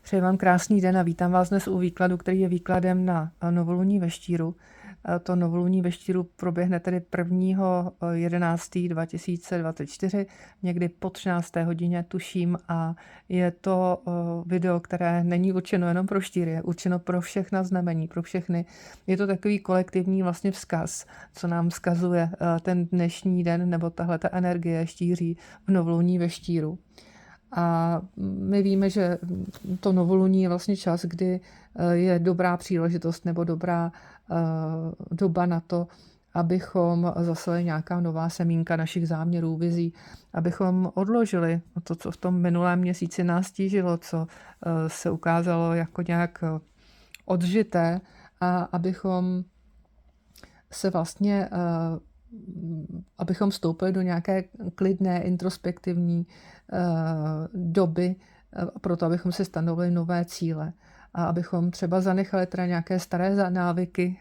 Přeji vám krásný den a vítám vás dnes u výkladu, který je výkladem na novoluní ve štíru. To novoluní ve štíru proběhne tedy 1.11.2024, někdy po 13. hodině, tuším, a je to video, které není určeno jenom pro štír, je určeno pro všechna znamení, pro všechny. Je to takový kolektivní vlastně vzkaz, co nám vzkazuje ten dnešní den nebo tahleta energie štíří v novoluní ve štíru. A my víme, že to novoluní je vlastně čas, kdy je dobrá příležitost nebo dobrá doba na to, abychom zaseli nějaká nová semínka našich záměrů, vizí, abychom odložili to, co v tom minulém měsíci nás tížilo, co se ukázalo jako nějak odžité, a abychom se vlastně abychom vstoupili do nějaké klidné, introspektivní doby, proto abychom si stanovili nové cíle a abychom třeba zanechali teda nějaké staré návyky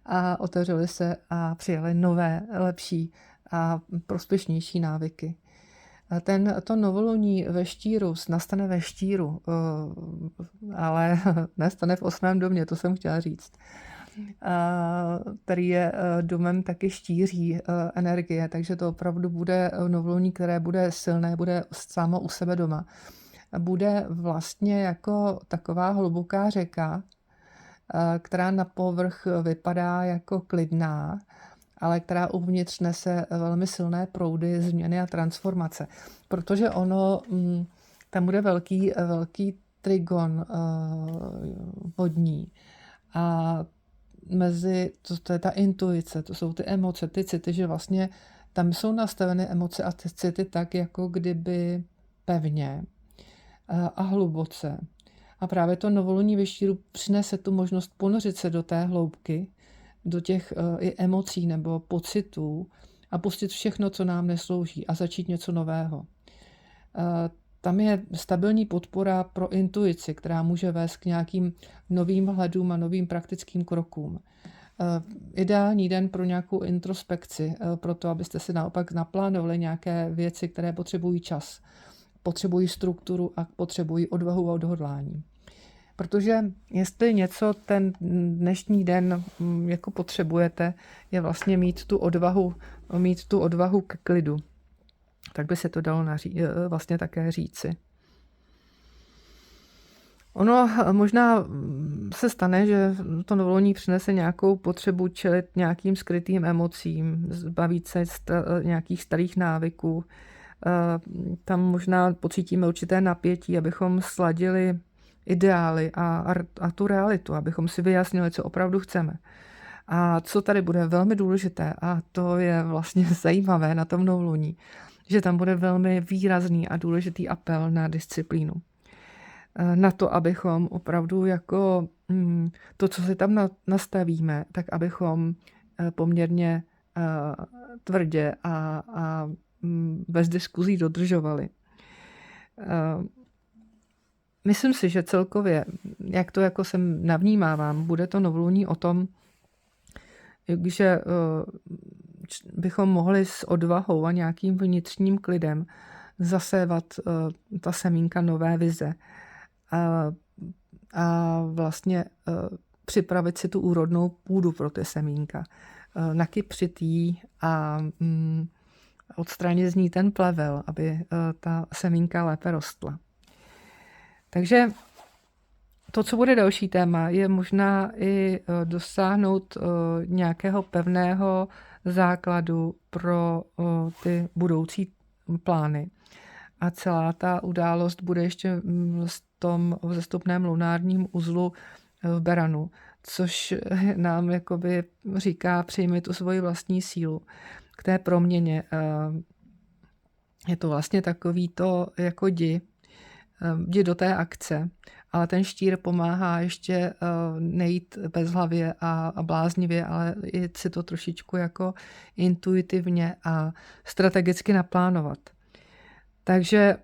a otevřeli se a přijali nové, lepší a prospěšnější návyky. To novoluní ve štíru nastane ve štíru, ale nastane v 8. domě, to jsem chtěla říct, který je domem taky štíří energie, takže to opravdu bude novoluní, které bude silné, bude samo u sebe doma. Bude vlastně jako taková hluboká řeka, která na povrch vypadá jako klidná, ale která uvnitř nese velmi silné proudy změny a transformace. Protože tam bude velký trigon vodní. A to je ta intuice, to jsou ty emoce, ty city, že vlastně tam jsou nastaveny emoce a ty city tak, jako kdyby pevně a hluboce. A právě to novoluní ve štíru přinese tu možnost ponořit se do té hloubky, do těch i emocí nebo pocitů a pustit všechno, co nám neslouží a začít něco nového. Tam je stabilní podpora pro intuici, která může vést k nějakým novým hledům a novým praktickým krokům. Ideální den pro nějakou introspekci, pro to, abyste si naopak naplánovali nějaké věci, které potřebují čas, potřebují strukturu a potřebují odvahu a odhodlání. Protože jestli něco ten dnešní den jako potřebujete, je vlastně mít tu odvahu k klidu. Tak by se to dalo vlastně také říci. Ono možná se stane, že to novoluní přinese nějakou potřebu čelit nějakým skrytým emocím, zbavit se nějakých starých návyků. Tam možná pocítíme určité napětí, abychom sladili ideály a tu realitu, abychom si vyjasnili, co opravdu chceme. A co tady bude velmi důležité, a to je vlastně zajímavé na tom novoluní, že tam bude velmi výrazný a důležitý apel na disciplínu. Na to, abychom opravdu jako to, co si tam nastavíme, tak abychom poměrně tvrdě a bez diskuzí dodržovali. Myslím si, že celkově, jak to jako sem navnímávám, bude to novoluní o tom, že bychom mohli s odvahou a nějakým vnitřním klidem zasévat ta semínka nové vize a vlastně připravit si tu úrodnou půdu pro ty semínka. Nakypřit jí a odstranit z ní ten plevel, aby ta semínka lépe rostla. Takže to, co bude další téma, je možná i dosáhnout nějakého pevného základu pro ty budoucí plány. A celá ta událost bude ještě v tom vzestupném lunárním uzlu v Beranu, což nám jakoby říká, přijmi tu svoji vlastní sílu k té proměně. Je to vlastně takový to jako jdi do té akce, ale ten štír pomáhá ještě nejít bezhlavě a bláznivě, ale i si to trošičku jako intuitivně a strategicky naplánovat. Takže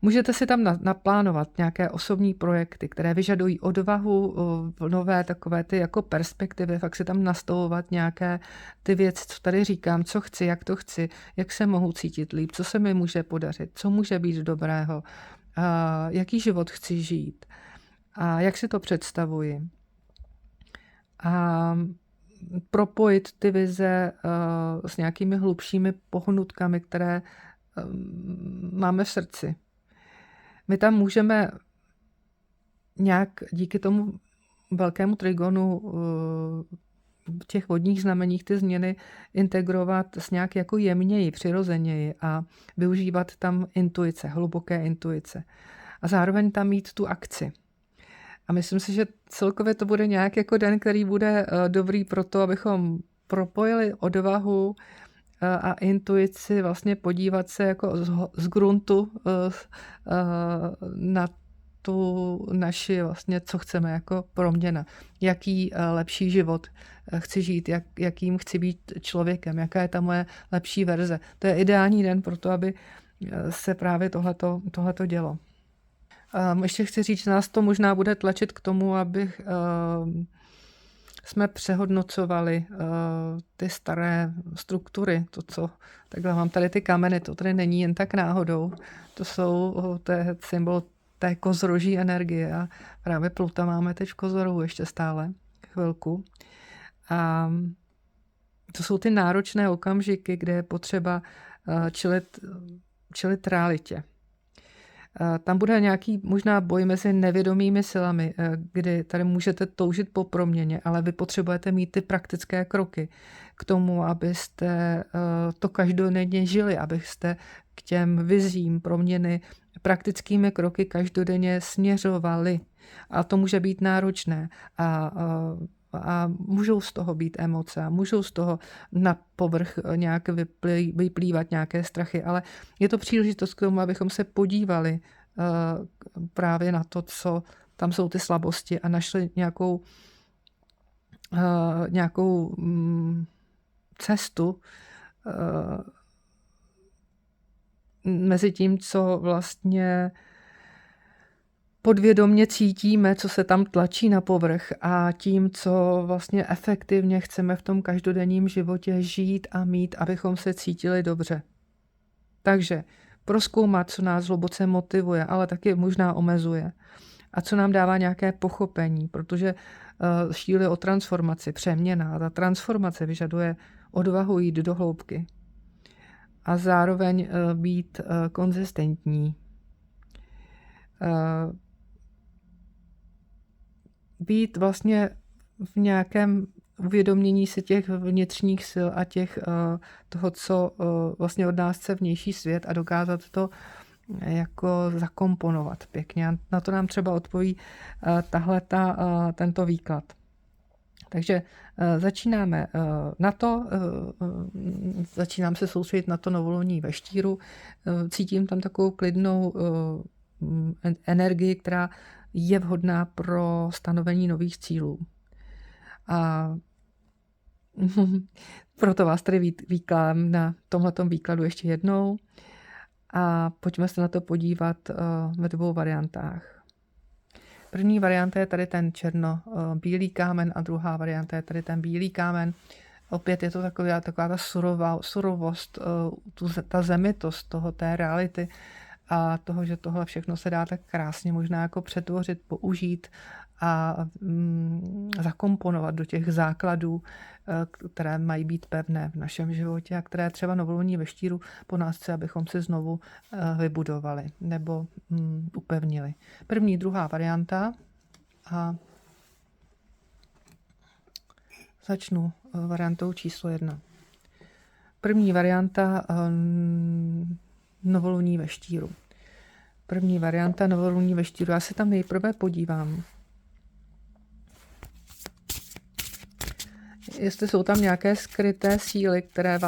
Můžete si tam naplánovat nějaké osobní projekty, které vyžadují odvahu, nové takové ty jako perspektivy, fakt si tam nastavovat nějaké ty věci, co tady říkám, co chci, jak se mohu cítit líp, co se mi může podařit, co může být dobrého, jaký život chci žít a jak si to představuji. A propojit ty vize s nějakými hlubšími pohnutkami, které máme v srdci. My tam můžeme nějak díky tomu velkému trigonu v těch vodních znameních ty změny integrovat s nějak jako jemněji, přirozeněji a využívat tam intuice, hluboké intuice. A zároveň tam mít tu akci. A myslím si, že celkově to bude nějak jako den, který bude dobrý pro to, abychom propojili odvahu a intuici, vlastně podívat se jako z gruntu na tu naši vlastně, co chceme jako proměna. Jaký lepší život chci žít, jakým chci být člověkem, jaká je ta moje lepší verze. To je ideální den pro to, aby se právě tohleto dělo. Ještě chci říct, že nás to možná bude tlačit k tomu, aby jsme přehodnocovali ty staré struktury. Takhle mám tady ty kameny, to tady není jen tak náhodou. To je symbol té kozoroží energie a právě Pluta máme teď v kozorohu ještě stále chvilku. A to jsou ty náročné okamžiky, kde je potřeba čelit realitě. Tam bude nějaký možná boj mezi nevědomými silami, kdy tady můžete toužit po proměně, ale vy potřebujete mít ty praktické kroky k tomu, abyste to každodenně žili, abyste k těm vizím proměny praktickými kroky každodenně směřovali. A to může být náročné a můžou z toho být emoce a můžou z toho na povrch nějak vyplývat nějaké strachy, ale je to příležitost k tomu, abychom se podívali právě na to, co tam jsou ty slabosti a našli nějakou cestu mezi tím, co vlastně podvědomě cítíme, co se tam tlačí na povrch a tím, co vlastně efektivně chceme v tom každodenním životě žít a mít, abychom se cítili dobře. Takže prozkoumat, co nás hluboce motivuje, ale taky možná omezuje a co nám dává nějaké pochopení, protože šíli o transformaci, přeměna. A ta transformace vyžaduje odvahu jít do hloubky a zároveň být konzistentní. Být vlastně v nějakém uvědomění si těch vnitřních sil a toho, co vlastně od nás chce vnější svět a dokázat to jako zakomponovat pěkně. A na to nám třeba odpoví tento výklad. Takže začínáme na to, začínám se soustředit na to novoluní ve štíru, cítím tam takovou klidnou energii, která je vhodná pro stanovení nových cílů. A proto vás tady vykládám na tomhletom výkladu ještě jednou a pojďme se na to podívat ve dvou variantách. První varianta je tady ten černo-bílý kámen a druhá varianta je tady ten bílý kámen. Opět je to taková ta surovost, ta zemitost té reality a toho, že tohle všechno se dá tak krásně možná jako přetvořit, použít a zakomponovat do těch základů, které mají být pevné v našem životě a které třeba novoluní ve štíru po nás chce, abychom si znovu vybudovali nebo upevnili. První, druhá varianta a začnu variantou číslo 1. První varianta novoluní ve štíru. První varianta novoluní ve štíru. Já se tam nejprve podívám, jestli jsou tam nějaké skryté síly, které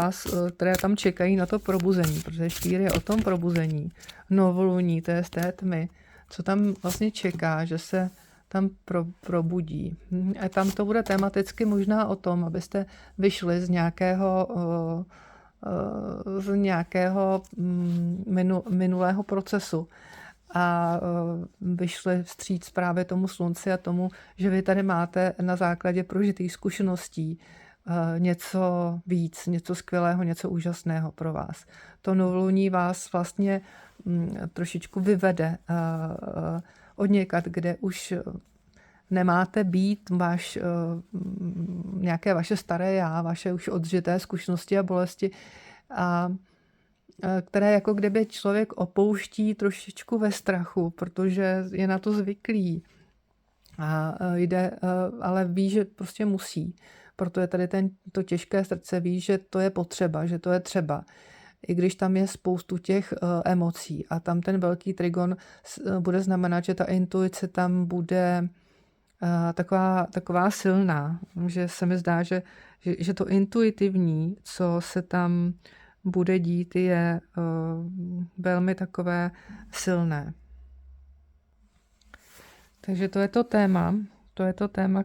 tam čekají na to probuzení, protože štír je o tom probuzení. Novoluní, to je z té tmy, co tam vlastně čeká, že se tam probudí. A tam to bude tematicky možná o tom, abyste vyšli z nějakého minulého procesu a vyšli vstříc právě tomu slunci a tomu, že vy tady máte na základě prožitých zkušeností něco víc, něco skvělého, něco úžasného pro vás. To novoluní vás vlastně trošičku vyvede od někud, kde už nemáte být nějaké vaše staré já, vaše už odžité zkušenosti a bolesti, a které jako kdyby člověk opouští trošičku ve strachu, protože je na to zvyklý a jde, ale ví, že prostě musí. Proto je tady to těžké srdce, ví, že to je potřeba, že to je třeba. I když tam je spoustu těch emocí a tam ten velký trigon bude znamenat, že ta intuice tam bude taková silná, že se mi zdá, že to intuitivní, co se tam bude dít, je velmi takové silné. Takže to je to téma,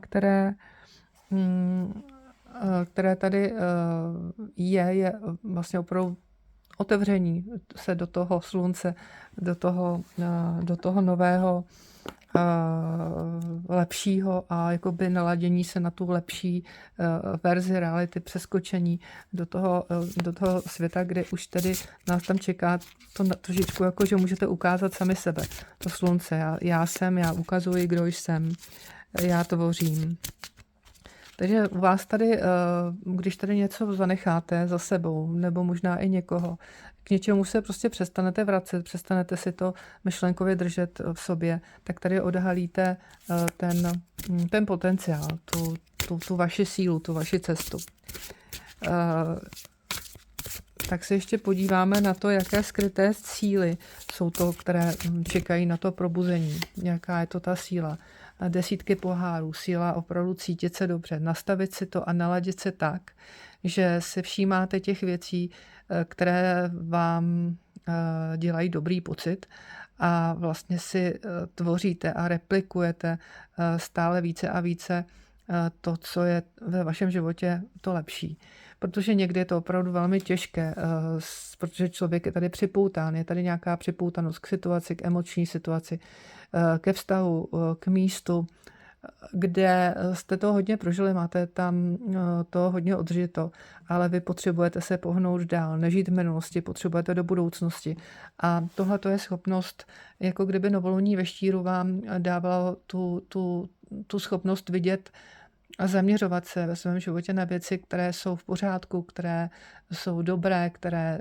které tady je vlastně opravdu otevření se do toho slunce, do toho nového, lepšího a jakoby naladění se na tu lepší verzi reality, přeskočení do toho světa, kde už tedy nás tam čeká to trošičku, jako že můžete ukázat sami sebe. To slunce, já jsem, já ukazuji, kdo jsem, já tvořím. Takže u vás tady, když tady něco zanecháte za sebou, nebo možná i někoho, k něčemu se prostě přestanete vracet, přestanete si to myšlenkově držet v sobě, tak tady odhalíte ten potenciál, tu vaši sílu, tu vaši cestu. Tak se ještě podíváme na to, jaké skryté síly jsou to, které čekají na to probuzení. Jaká je to ta síla. 10 pohárů, síla opravdu cítit se dobře, nastavit si to a naladit se tak, že si všímáte těch věcí, které vám dělají dobrý pocit a vlastně si tvoříte a replikujete stále více a více to, co je ve vašem životě to lepší. Protože někdy je to opravdu velmi těžké, protože člověk je tady připoután, je tady nějaká připoutanost k situaci, k emoční situaci, ke vztahu, k místu, kde jste to hodně prožili, máte tam to hodně odžito, ale vy potřebujete se pohnout dál, nežít v minulosti, potřebujete do budoucnosti. A tohle to je schopnost, jako kdyby novoluní ve štíru vám dávalo tu schopnost vidět a zaměřovat se ve svém životě na věci, které jsou v pořádku, které jsou dobré, které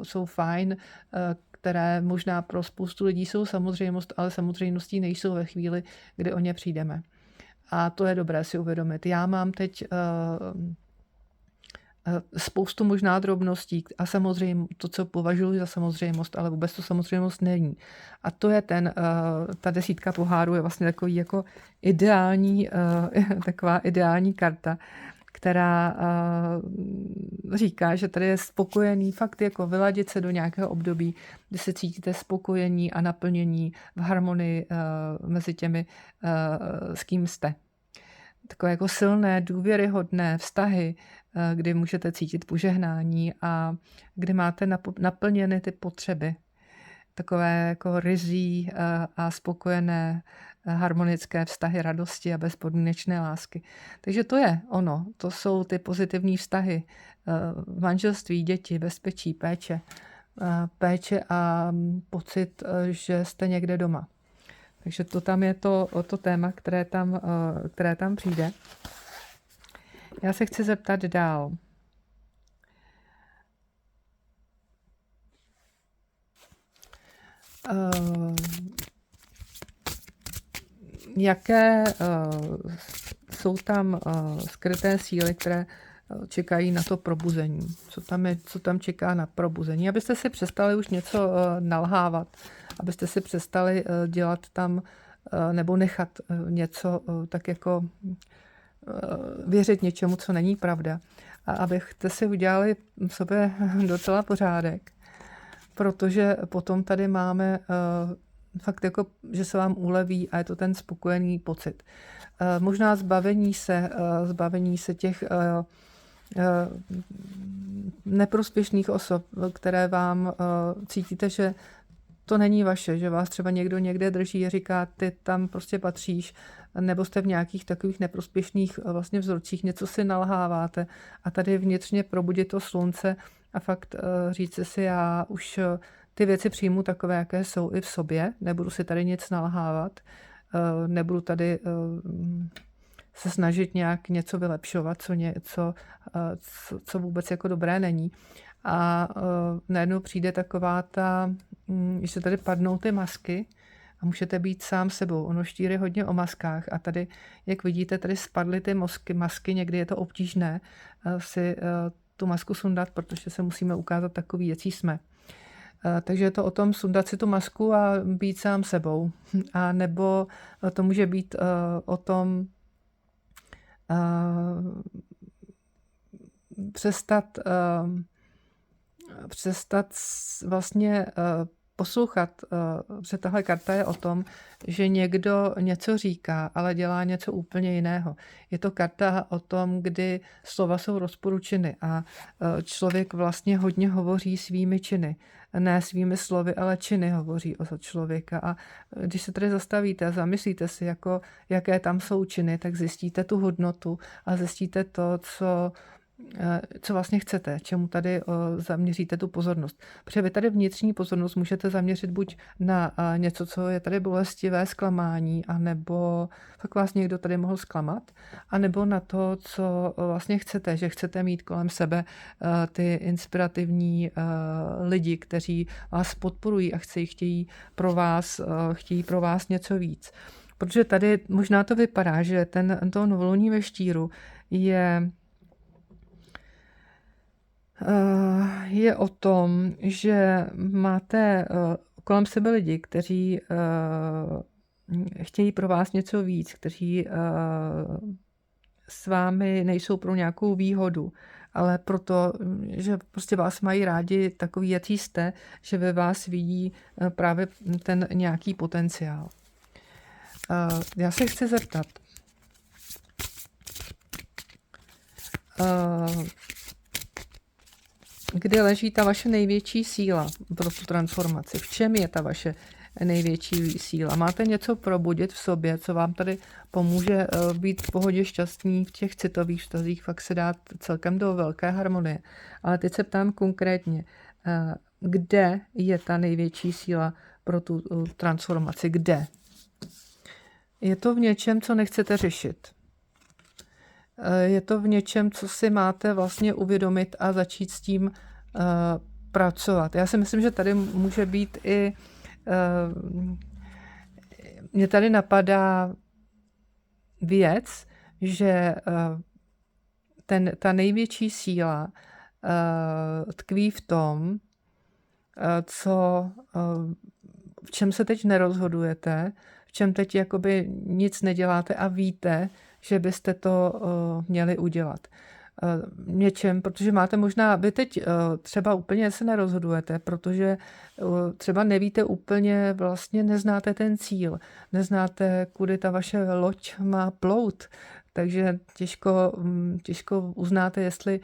jsou fajn, které možná pro spoustu lidí jsou samozřejmost, ale samozřejmostí nejsou ve chvíli, kdy o ně přijdeme. A to je dobré si uvědomit. Já mám teď spoustu možná drobností a samozřejmě to, co považuji za samozřejmost, ale vůbec to samozřejmost není. A to je ta 10 pohárů je vlastně takový jako taková ideální karta, která říká, že tady je spokojený fakt jako vyladit se do nějakého období, kdy se cítíte spokojení a naplnění v harmonii mezi těmi, s kým jste. Takové jako silné, důvěryhodné vztahy, kdy můžete cítit požehnání a kdy máte naplněny ty potřeby. Takové jako ryzí a spokojené harmonické vztahy radosti a bezpodmínečné lásky. Takže to je ono. To jsou ty pozitivní vztahy. Manželství, děti, bezpečí, péče a pocit, že jste někde doma. Takže to tam je to téma, které tam přijde. Já se chci zeptat dál. Jaké jsou tam skryté síly, které čekají na to probuzení? Co tam čeká na probuzení? Abyste si přestali už něco nalhávat, abyste si přestali dělat tam nebo nechat něco tak jako věřit něčemu, co není pravda. A abyste si udělali v sobě docela pořádek. Protože potom tady máme fakt jako, že se vám uleví a je to ten spokojený pocit. Možná zbavení se těch neprospěšných osob, které vám cítíte, že to není vaše, že vás třeba někdo někde drží a říká, ty tam prostě patříš, nebo jste v nějakých takových neprospěšných vlastně vzorcích, něco si nalháváte a tady vnitřně probudit to slunce a fakt říct si, já už ty věci přijmu takové, jaké jsou i v sobě, nebudu si tady nic nalhávat, nebudu tady se snažit nějak něco vylepšovat, co vůbec jako dobré není. A najednou přijde taková ta, když se tady padnou ty masky a můžete být sám sebou. Ono štíry hodně o maskách a tady, jak vidíte, tady spadly ty masky, někdy je to obtížné si tu masku sundat, protože se musíme ukázat takový, jaký jsme. Takže je to o tom sundat si tu masku a být sám sebou. A nebo to může být o tom přestat vlastně poslouchat, že tahle karta je o tom, že někdo něco říká, ale dělá něco úplně jiného. Je to karta o tom, kdy slova jsou rozporučeny a člověk vlastně hodně hovoří svými činy. Ne svými slovy, ale činy hovoří o člověka. A když se tady zastavíte a zamyslíte si, jako, jaké tam jsou činy, tak zjistíte tu hodnotu a zjistíte to, co vlastně chcete, čemu tady zaměříte tu pozornost. Protože vy tady vnitřní pozornost můžete zaměřit buď na něco, co je tady bolestivé, zklamání, anebo fakt vás někdo tady mohl zklamat, anebo na to, co vlastně chcete, že chcete mít kolem sebe ty inspirativní lidi, kteří vás podporují a chtějí pro vás něco víc. Protože tady možná to vypadá, že to novoluní ve štíru je o tom, že máte kolem sebe lidi, kteří chtějí pro vás něco víc, kteří s vámi nejsou pro nějakou výhodu, ale proto, že prostě vás mají rádi takový, jaký jste, že ve vás vidí právě ten nějaký potenciál. Já se chci zeptat, kde leží ta vaše největší síla pro tu transformaci? V čem je ta vaše největší síla? Máte něco probudit v sobě, co vám tady pomůže být v pohodě šťastný v těch citových vztazích, fakt se dát celkem do velké harmonie. Ale teď se ptám konkrétně, kde je ta největší síla pro tu transformaci? Kde? Je to v něčem, co nechcete řešit. Je to v něčem, co si máte vlastně uvědomit a začít s tím pracovat. Já si myslím, že tady může být i... Mně tady napadá věc, že ta největší síla tkví v tom, v čem se teď nerozhodujete, v čem teď jakoby nic neděláte a víte, že byste to měli udělat. Něčem, protože máte možná, vy teď třeba úplně se nerozhodujete, protože třeba nevíte úplně, vlastně neznáte ten cíl, neznáte, kudy ta vaše loď má plout, takže těžko uznáte, jestli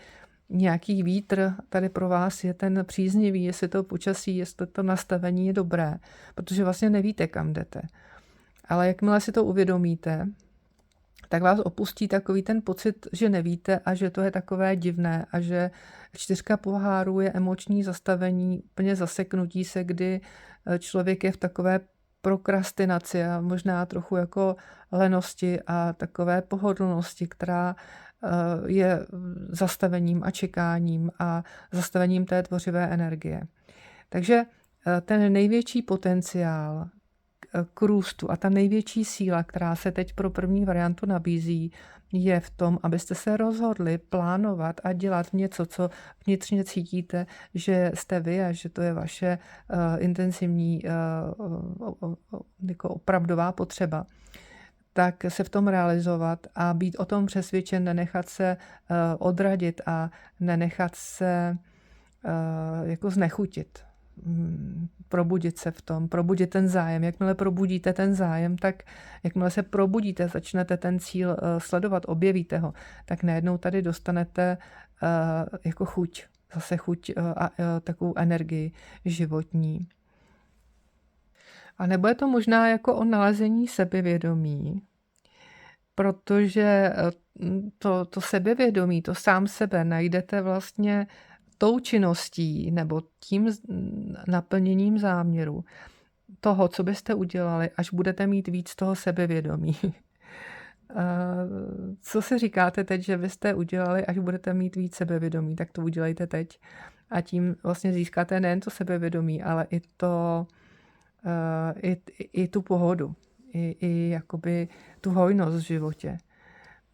nějaký vítr tady pro vás je ten příznivý, jestli to počasí, jestli to nastavení je dobré, protože vlastně nevíte, kam jdete. Ale jakmile si to uvědomíte, tak vás opustí takový ten pocit, že nevíte a že to je takové divné a že 4 pohárů je emoční zastavení, úplně zaseknutí se, kdy člověk je v takové prokrastinaci a možná trochu jako lenosti a takové pohodlnosti, která je zastavením a čekáním a zastavením té tvořivé energie. Takže ten největší potenciál k růstu a ta největší síla, která se teď pro první variantu nabízí, je v tom, abyste se rozhodli plánovat a dělat něco, co vnitřně cítíte, že jste vy a že to je vaše intenzivní jako opravdová potřeba, tak se v tom realizovat a být o tom přesvědčen, nenechat se odradit a nenechat se jako znechutit. Probudit se v tom, probudit ten zájem. Jakmile probudíte ten zájem, tak jakmile se probudíte, začnete ten cíl sledovat, objevíte ho, tak najednou tady dostanete jako chuť, zase chuť a takovou energii životní. A nebo je to možná jako o nalezení sebevědomí, protože to sebevědomí, to sám sebe najdete vlastně tou činností nebo tím naplněním záměru toho, co byste udělali, až budete mít víc toho sebevědomí. Co si říkáte teď, že byste udělali, až budete mít víc sebevědomí, tak to udělejte teď. A tím vlastně získáte nejen to sebevědomí, ale i tu pohodu, i jakoby tu hojnost v životě.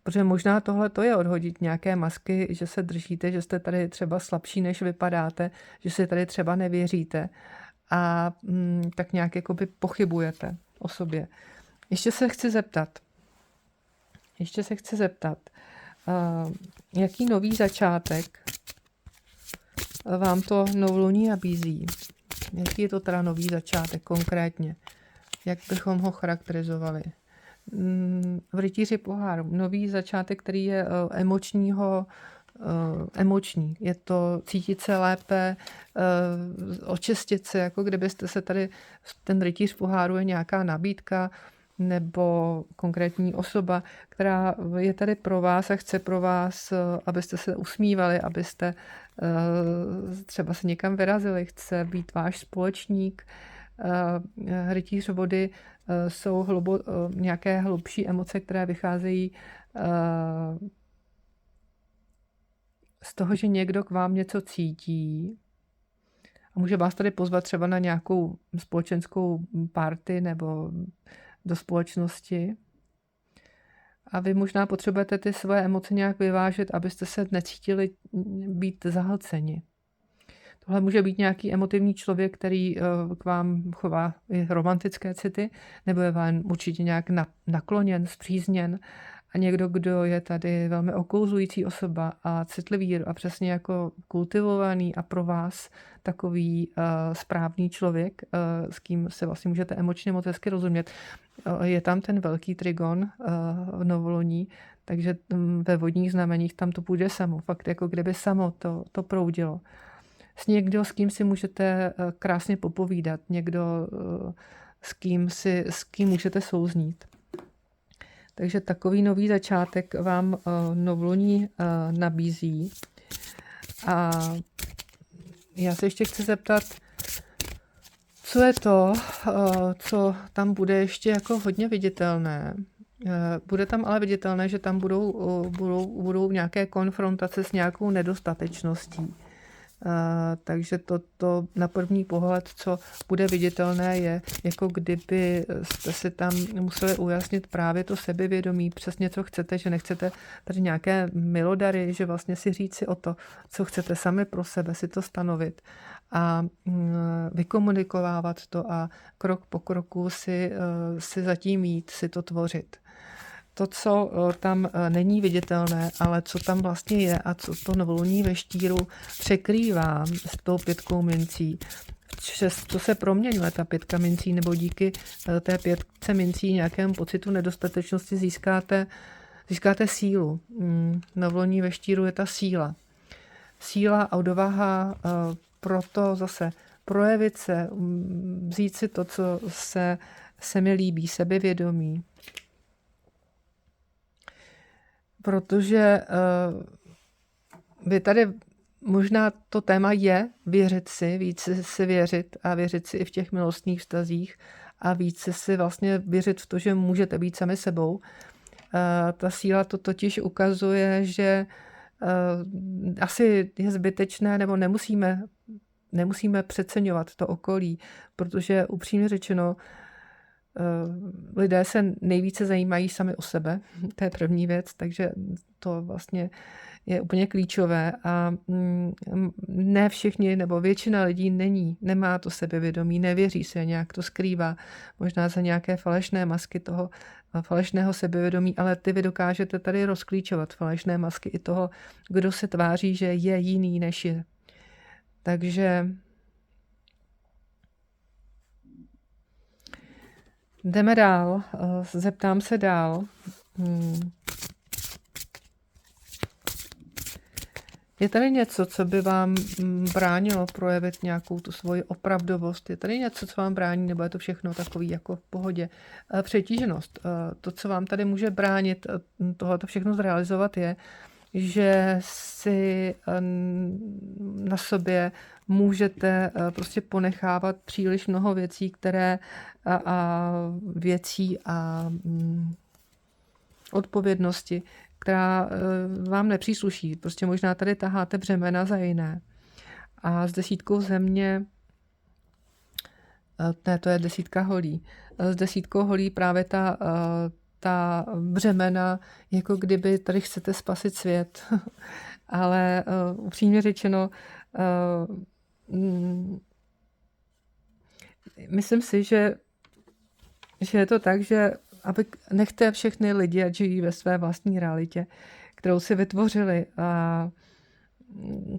Protože možná tohle to je odhodit nějaké masky, že se držíte, že jste tady třeba slabší, než vypadáte, že si tady třeba nevěříte a tak nějak jakoby pochybujete o sobě. Ještě se chci zeptat, jaký nový začátek vám to novoluní nabízí? Jaký je to teda nový začátek konkrétně? Jak bychom ho charakterizovali? V Rytíři poháru. Nový začátek, který je emoční. Je to cítit se lépe, očistit se, jako kdybyste se tady, ten Rytíř poháru je nějaká nabídka, nebo konkrétní osoba, která je tady pro vás a chce pro vás, abyste se usmívali, abyste třeba se někam vyrazili, chce být váš společník. Rytíř vody jsou nějaké hlubší emoce, které vycházejí z toho, že někdo k vám něco cítí a může vás tady pozvat třeba na nějakou společenskou party nebo do společnosti. A vy možná potřebujete ty svoje emoce nějak vyvážet, abyste se necítili být zahlceni. Tohle může být nějaký emotivní člověk, který k vám chová i romantické city, nebo je vám určitě nějak nakloněn, spřízněn. A někdo, kdo je tady velmi okouzlující osoba a citlivý a přesně jako kultivovaný a pro vás takový správný člověk, s kým se vlastně můžete emočně moc hezky rozumět. Je tam ten velký trigon v novoluní, takže ve vodních znameních tam to půjde samo. Fakt jako kdyby samo to proudilo. S někdo, s kým si můžete krásně popovídat, někdo, s kým můžete souznít. Takže takový nový začátek vám novoluní nabízí. A já se ještě chci zeptat, co je to, co tam bude ještě jako hodně viditelné. Bude tam ale viditelné, že tam budou nějaké konfrontace s nějakou nedostatečností. Takže to na první pohled, co bude viditelné, je jako kdyby jste si tam museli ujasnit právě to sebevědomí, přesně co chcete, že nechcete tady nějaké milodary, že vlastně si říct si o to, co chcete sami pro sebe, si to stanovit a vykomunikovávat to a krok po kroku si zatím jít, si to tvořit. To, co tam není viditelné, ale co tam vlastně je a co to novoluní ve štíru překrývá s tou 5 mincí, co se proměňuje ta 5 mincí, nebo díky té 5 mincí nějakému pocitu nedostatečnosti získáte sílu. Novoluní ve štíru je ta síla. Síla a odvaha proto zase projevit se, vzít si to, co se mi líbí, sebevědomí. Protože vy tady možná to téma je věřit si, víc si věřit a věřit si i v těch milostných vztazích a víc si vlastně věřit v to, že můžete být sami sebou. Ta síla to totiž ukazuje, že asi je zbytečné nebo nemusíme přeceňovat to okolí, protože upřímně řečeno, lidé se nejvíce zajímají sami o sebe, to je první věc, takže to vlastně je úplně klíčové a ne všichni, nebo většina lidí nemá to sebevědomí, nevěří se, nějak to skrývá, možná za nějaké falešné masky toho falešného sebevědomí, ale vy dokážete tady rozklíčovat falešné masky i toho, kdo se tváří, že je jiný, než je. Takže jdeme dál, zeptám se dál. Je tady něco, co by vám bránilo projevit nějakou tu svoji opravdovost? Je tady něco, co vám brání, nebo je to všechno takový jako v pohodě? Přetíženost. To, co vám tady může bránit tohleto všechno zrealizovat, je, že si na sobě můžete prostě ponechávat příliš mnoho věcí, které a věcí a odpovědnosti, která vám nepřísluší. Prostě možná tady taháte břemena za jiné. A s 10 země, ne, to je 10 holí. S 10 holí právě ta břemena, jako kdyby tady chcete spasit svět. Ale upřímně řečeno, myslím si, že je to tak, že nechte všechny lidi, ať žijí ve své vlastní realitě, kterou si vytvořili. A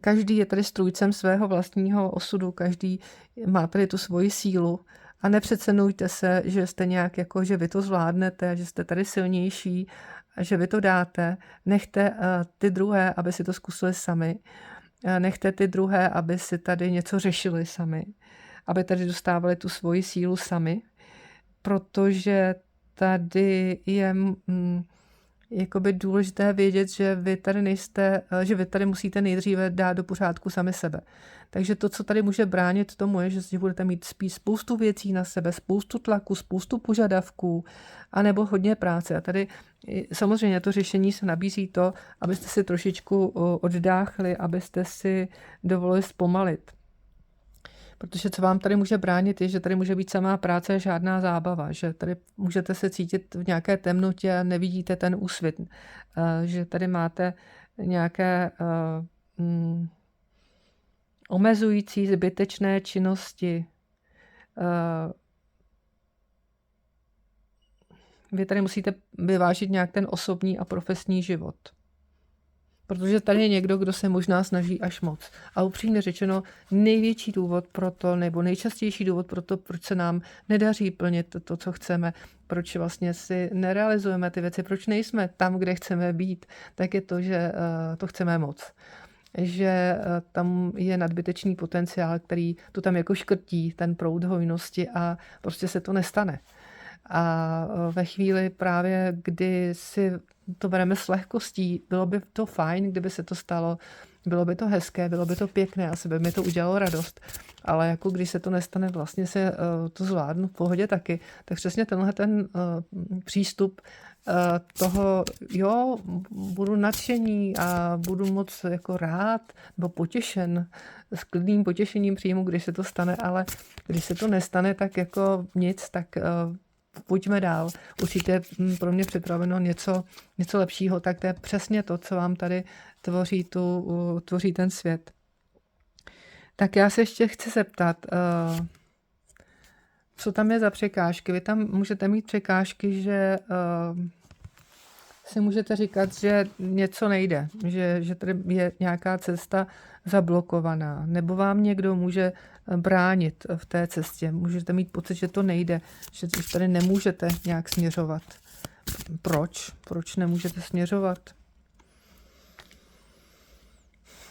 každý je tady strůjcem svého vlastního osudu, každý má tady tu svoji sílu a nepřecenujte se, že jste nějak jako, že vy to zvládnete, že jste tady silnější, že vy to dáte. Nechte ty druhé, aby si to zkusili sami. Nechte ty druhé, aby si tady něco řešili sami. Aby tady dostávali tu svoji sílu sami. Protože tady je jakoby důležité vědět, že vy tady nejste, že vy tady musíte nejdříve dát do pořádku sami sebe. Takže to, co tady může bránit tomu, je, že budete mít spíš spoustu věcí na sebe, spoustu tlaku, spoustu požadavků, anebo hodně práce. A tady samozřejmě to řešení se nabízí to, abyste si trošičku oddáchli, abyste si dovolili zpomalit. Protože co vám tady může bránit, je, že tady může být samá práce a žádná zábava, že tady můžete se cítit v nějaké temnotě a nevidíte ten úsvit, že tady máte nějaké omezující zbytečné činnosti. Vy tady musíte vyvážit nějak ten osobní a profesní život. Protože tady je někdo, kdo se možná snaží až moc. A upřímně řečeno, největší důvod pro to, nebo nejčastější důvod pro to, proč se nám nedaří plnit to, co chceme, proč vlastně si nerealizujeme ty věci, proč nejsme tam, kde chceme být, tak je to, že to chceme moc. Že tam je nadbytečný potenciál, který to tam jako škrtí, ten proud hojnosti a prostě se to nestane. A ve chvíli právě, kdy si to bereme s lehkostí, bylo by to fajn, kdyby se to stalo, bylo by to hezké, bylo by to pěkné, asi by mi to udělalo radost, ale jako když se to nestane, vlastně se to zvládnu v pohodě taky, tak přesně tenhle ten přístup toho, jo, budu nadšený a budu moc jako rád nebo potěšen, s klidným potěšením přijmu, když se to stane, ale když se to nestane, tak jako nic, tak pojďme dál. Určitě je pro mě připraveno něco lepšího, tak to je přesně to, co vám tady tvoří ten svět. Tak já se ještě chci zeptat, co tam je za překážky? Vy tam můžete mít překážky, že si můžete říkat, že něco nejde, že tady je nějaká cesta zablokovaná, nebo vám někdo může bránit v té cestě. Můžete mít pocit, že to nejde, že tady nemůžete nějak směřovat. Proč? Proč nemůžete směřovat?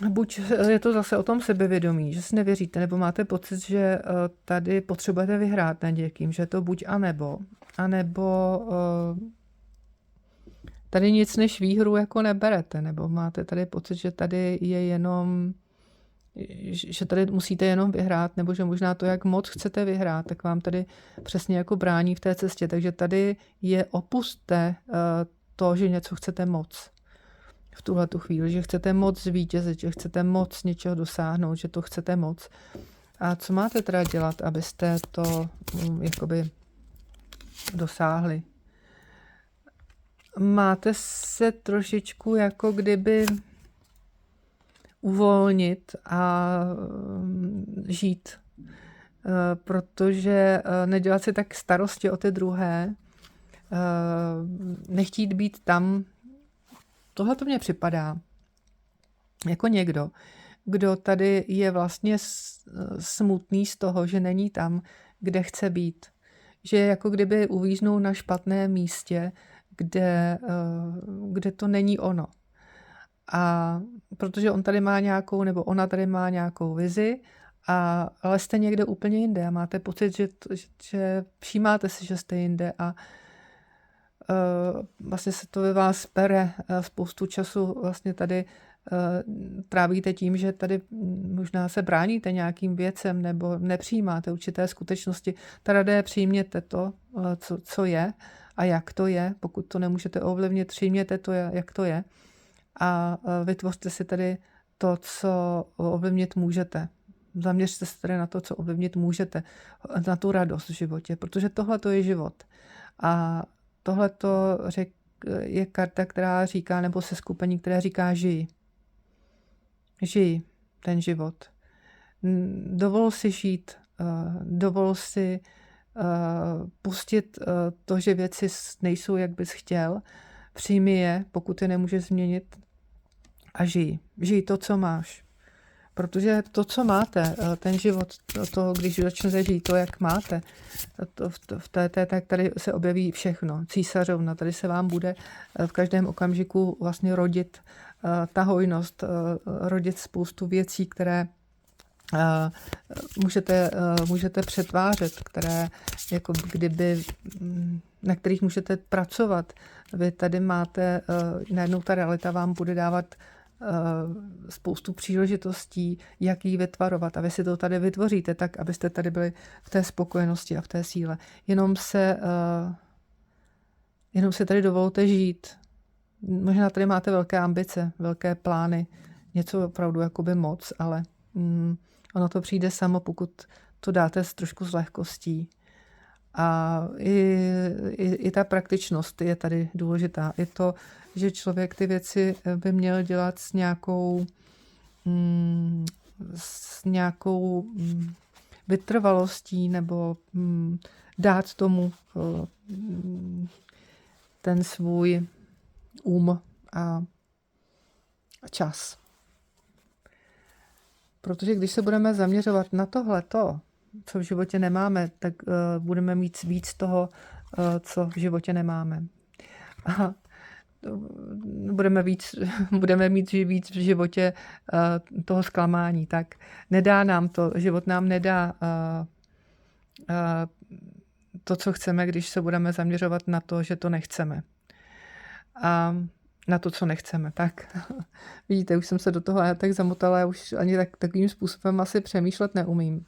Buď je to zase o tom sebevědomí, že si nevěříte, nebo máte pocit, že tady potřebujete vyhrát nad někým, že to buď a nebo tady nic než výhru jako neberete, nebo máte tady pocit, že tady je jenom, že tady musíte jenom vyhrát, nebo že možná to, jak moc chcete vyhrát, tak vám tady přesně jako brání v té cestě. Takže tady je opusťte to, že něco chcete moc v tuhletu chvíli, že chcete moc zvítězit, že chcete moc něčeho dosáhnout, že to chcete moc. A co máte teda dělat, abyste to jakoby dosáhli? Máte se trošičku jako kdyby uvolnit a žít, protože nedělat si tak starosti o ty druhé, nechtít být tam. Tohle to mně připadá jako někdo, kdo tady je vlastně smutný z toho, že není tam, kde chce být. Že jako kdyby uvíznul na špatném místě, kde to není ono. A protože on tady má nějakou, nebo ona tady má nějakou vizi, ale jste někde úplně jinde a máte pocit, že všímáte si, že jste jinde a vlastně se to ve vás pere, spoustu času vlastně tady trávíte tím, že tady možná se bráníte nějakým věcem nebo nepřijímáte určité skutečnosti. Ta rada je přijměte to, co je a jak to je. Pokud to nemůžete ovlivnit, přijměte to, jak to je a vytvořte si tady to, co ovlivnit můžete. Zaměřte se tady na to, co ovlivnit můžete, na tu radost v životě, protože tohle to je život. A tohle to je karta, která říká, nebo seskupení, které říká žij. Žij ten život. Dovol si žít, dovol si pustit to, že věci nejsou, jak bys chtěl, přijmi je, pokud je nemůžeš změnit a žij. Žij to, co máš. Protože to, co máte, ten život, to, když začnete žít to, jak máte, tak tady se objeví všechno. Císařovna, tady se vám bude v každém okamžiku vlastně rodit ta hojnost, rodit spoustu věcí, které můžete přetvářet, které jako kdyby, na kterých můžete pracovat. Vy tady máte, najednou ta realita vám bude dávat spoustu příležitostí, jak ji vytvarovat. A vy si to tady vytvoříte tak, abyste tady byli v té spokojenosti a v té síle. Jenom se tady dovolte žít. Možná tady máte velké ambice, velké plány, něco opravdu jakoby moc, ale ono to přijde samo, pokud to dáte trošku s lehkostí. A i ta praktičnost je tady důležitá. I to, že člověk ty věci by měl dělat s nějakou vytrvalostí nebo dát tomu ten svůj a čas. Protože když se budeme zaměřovat na tohleto, co v životě nemáme, tak budeme mít víc toho, co v životě nemáme. A budeme mít víc v životě toho zklamání. Tak nedá nám to, život nám nedá to, co chceme, když se budeme zaměřovat na to, že to nechceme. A na to, co nechceme. Tak vidíte, už jsem se do toho tak zamotala, už ani takovým způsobem asi přemýšlet neumím.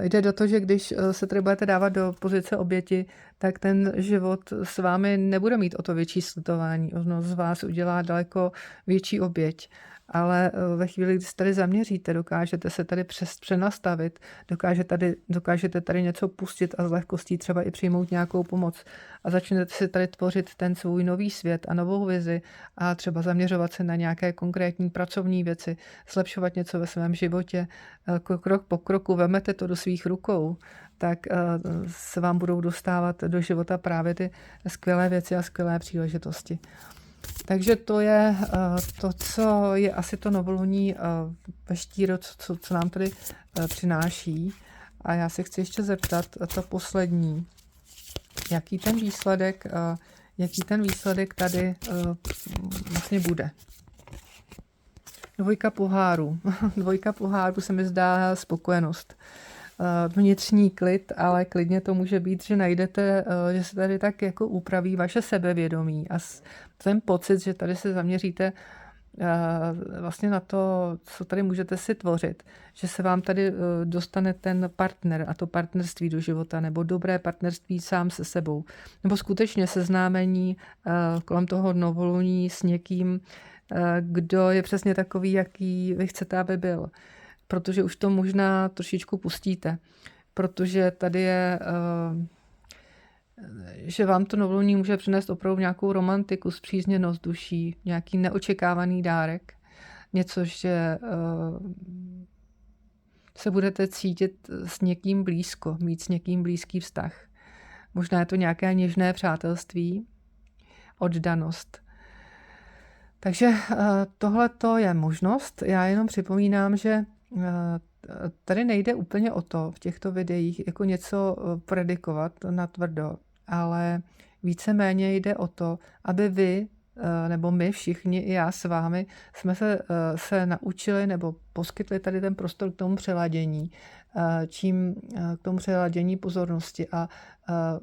Jde do toho, že když se tady budete dávat do pozice oběti, tak ten život s vámi nebude mít o to větší slitování. Ono z vás udělá daleko větší oběť. Ale ve chvíli, kdy se tady zaměříte, dokážete se tady přenastavit, dokážete tady něco pustit a z lehkostí třeba i přijmout nějakou pomoc a začnete si tady tvořit ten svůj nový svět a novou vizi a třeba zaměřovat se na nějaké konkrétní pracovní věci, zlepšovat něco ve svém životě, krok po kroku vemete to do svých rukou, tak se vám budou dostávat do života právě ty skvělé věci a skvělé příležitosti. Takže to je to, co je asi to novoluní veštíro, co nám tady přináší. A já se chci ještě zeptat, to poslední, jaký ten výsledek tady vlastně bude. Dvojka pohárů. Dvojka pohárů se mi zdá spokojenost. Vnitřní klid, ale klidně to může být, že najdete, že se tady tak jako upraví vaše sebevědomí a ten pocit, že tady se zaměříte vlastně na to, co tady můžete si tvořit, že se vám tady dostane ten partner a to partnerství do života, nebo dobré partnerství sám se sebou, nebo skutečně seznámení kolem toho novoluní s někým, kdo je přesně takový, jaký vy chcete, aby byl. Protože už to možná trošičku pustíte, protože tady je, že vám to novoluní může přinést opravdu nějakou romantiku, spřízněnost duší, nějaký neočekávaný dárek, něco, že se budete cítit s někým blízko, mít s někým blízký vztah. Možná je to nějaké něžné přátelství, oddanost. Takže tohle to je možnost. Já jenom připomínám, že tady nejde úplně o to v těchto videích jako něco predikovat natvrdo, ale víceméně jde o to, aby vy nebo my všichni, i já s vámi, jsme se naučili nebo poskytli tady ten prostor k tomu přeladění, k tomu přeladění pozornosti a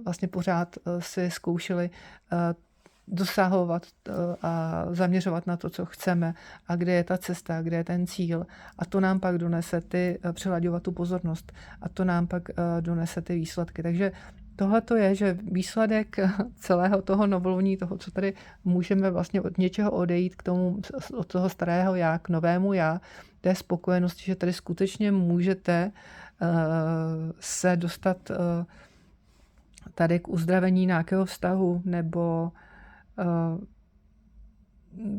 vlastně pořád si zkoušeli dosahovat a zaměřovat na to, co chceme a kde je ta cesta, kde je ten cíl. A to nám pak donese přelaďovat tu pozornost a to nám pak donese ty výsledky. Takže tohle to je, že výsledek celého toho novoluní, toho, co tady můžeme vlastně od něčeho odejít k tomu, od toho starého já k novému já, té spokojenosti, že tady skutečně můžete se dostat tady k uzdravení nějakého vztahu nebo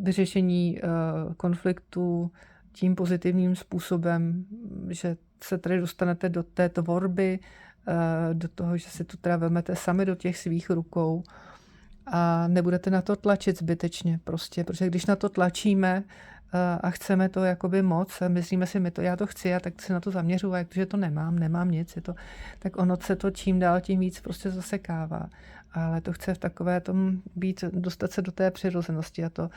vyřešení konfliktu tím pozitivním způsobem, že se tady dostanete do té tvorby, do toho, že si to teda vezmete sami do těch svých rukou a nebudete na to tlačit zbytečně prostě, protože když na to tlačíme a chceme to jakoby moc, a myslíme si, já to chci a tak se na to zaměřuji, a protože to nemám nic, tak ono se to čím dál tím víc prostě zasekává. Ale to chce v takové tom být, dostat se do té přirozenosti a to,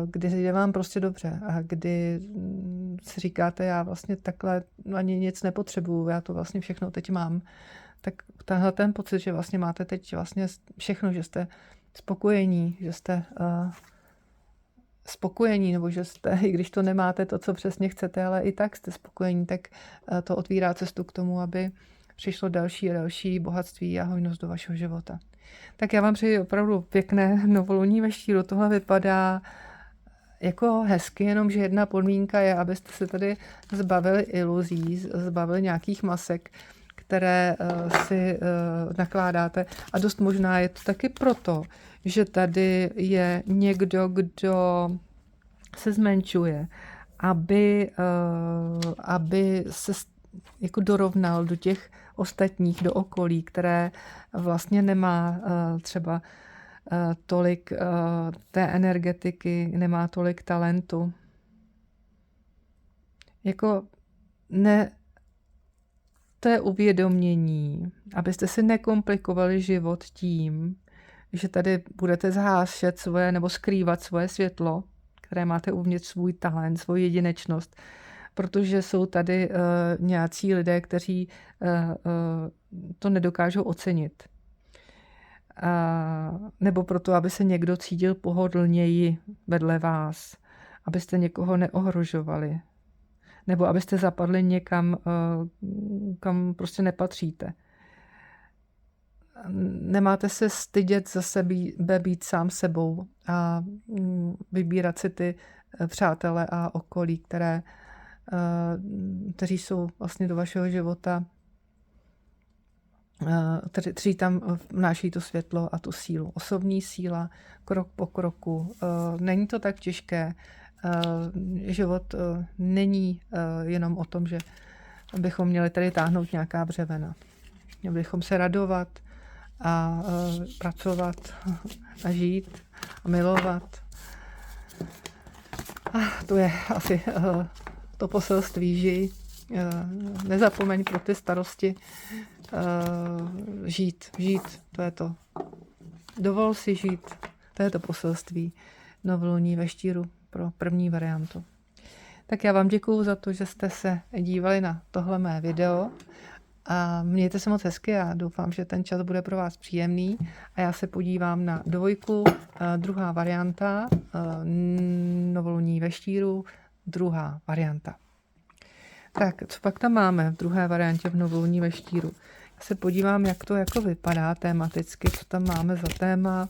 kdy je vám prostě dobře a kdy si říkáte, já vlastně takhle ani nic nepotřebuju, já to vlastně všechno teď mám, tak tenhle ten pocit, že vlastně máte teď vlastně všechno, že jste spokojení, že jste spokojení, nebo že jste, i když to nemáte to, co přesně chcete, ale i tak jste spokojení, tak to otvírá cestu k tomu, aby přišlo další a další bohatství a hojnost do vašeho života. Tak já vám přeji opravdu pěkné novoluní ve štíru. Tohle vypadá jako hezky, jenomže jedna podmínka je, abyste se tady zbavili iluzí, zbavili nějakých masek, které si nakládáte. A dost možná je to taky proto, že tady je někdo, kdo se zmenšuje, aby se jako dorovnal do těch ostatních, do okolí, které vlastně nemá třeba tolik té energetiky, nemá tolik talentu. Jako to je uvědomění, abyste si nekomplikovali život tím, že tady budete zhášet svoje nebo skrývat svoje světlo, které máte uvnitř, svůj talent, svoji jedinečnost, protože jsou tady nějací lidé, kteří to nedokážou ocenit. Nebo proto, aby se někdo cítil pohodlněji vedle vás, abyste někoho neohrožovali, nebo abyste zapadli někam, kam prostě nepatříte. Nemáte se stydět za sebe být sám sebou a vybírat si ty přátele a okolí, kteří jsou vlastně do vašeho života, kteří tam vnáší to světlo a tu sílu. Osobní síla, krok po kroku. Není to tak těžké. Život není jenom o tom, že bychom měli tady táhnout nějaká břevena. Měli bychom se radovat a pracovat a žít a milovat. To je asi to poselství, žij. Nezapomeň pro ty starosti žít, to je to. Dovol si žít, to je to poselství novoluní ve štíru pro první variantu. Tak já vám děkuju za to, že jste se dívali na tohle mé video a mějte se moc hezky a doufám, že ten čas bude pro vás příjemný a já se podívám na dvojku, druhá varianta, novoluní ve štíru, druhá varianta. Tak, co pak tam máme v druhé variantě v novoluní ve štíru? Já se podívám, jak to jako vypadá tematicky, co tam máme za téma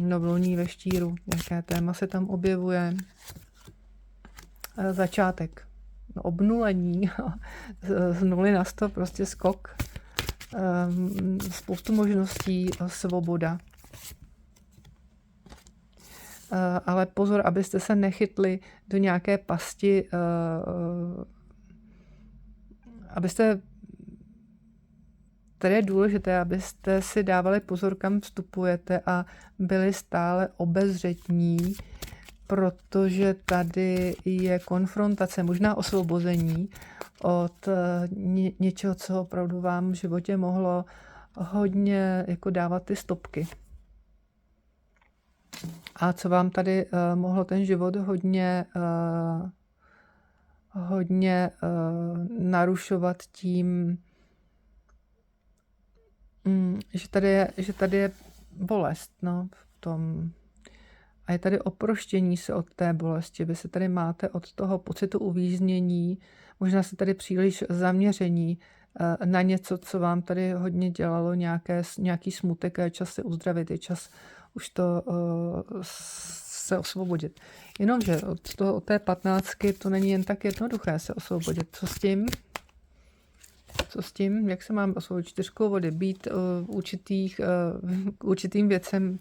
novoluní ve štíru, jaké téma se tam objevuje. Začátek, obnulení, z 0 na 100, prostě skok, spoustu možností, svoboda. Ale pozor, abyste se nechytli do nějaké pasti, tady je důležité, abyste si dávali pozor, kam vstupujete a byli stále obezřetní, protože tady je konfrontace, možná osvobození od něčeho, co opravdu vám v životě mohlo hodně jako dávat ty stopky. a co vám tady mohlo ten život hodně narušovat tím, že tady je bolest, no, v tom. A je tady oproštění se od té bolesti. Vy se tady máte od toho pocitu uvíznění, možná se tady příliš zaměření na něco, co vám tady hodně dělalo, nějaký smutek, a je čas se uzdravit, je čas už to se osvobodit. Jenomže od té 15 to není jen tak jednoduché se osvobodit. Co s tím? Co s tím? Jak se mám osvobodit? 4 vody, být k určitým věcem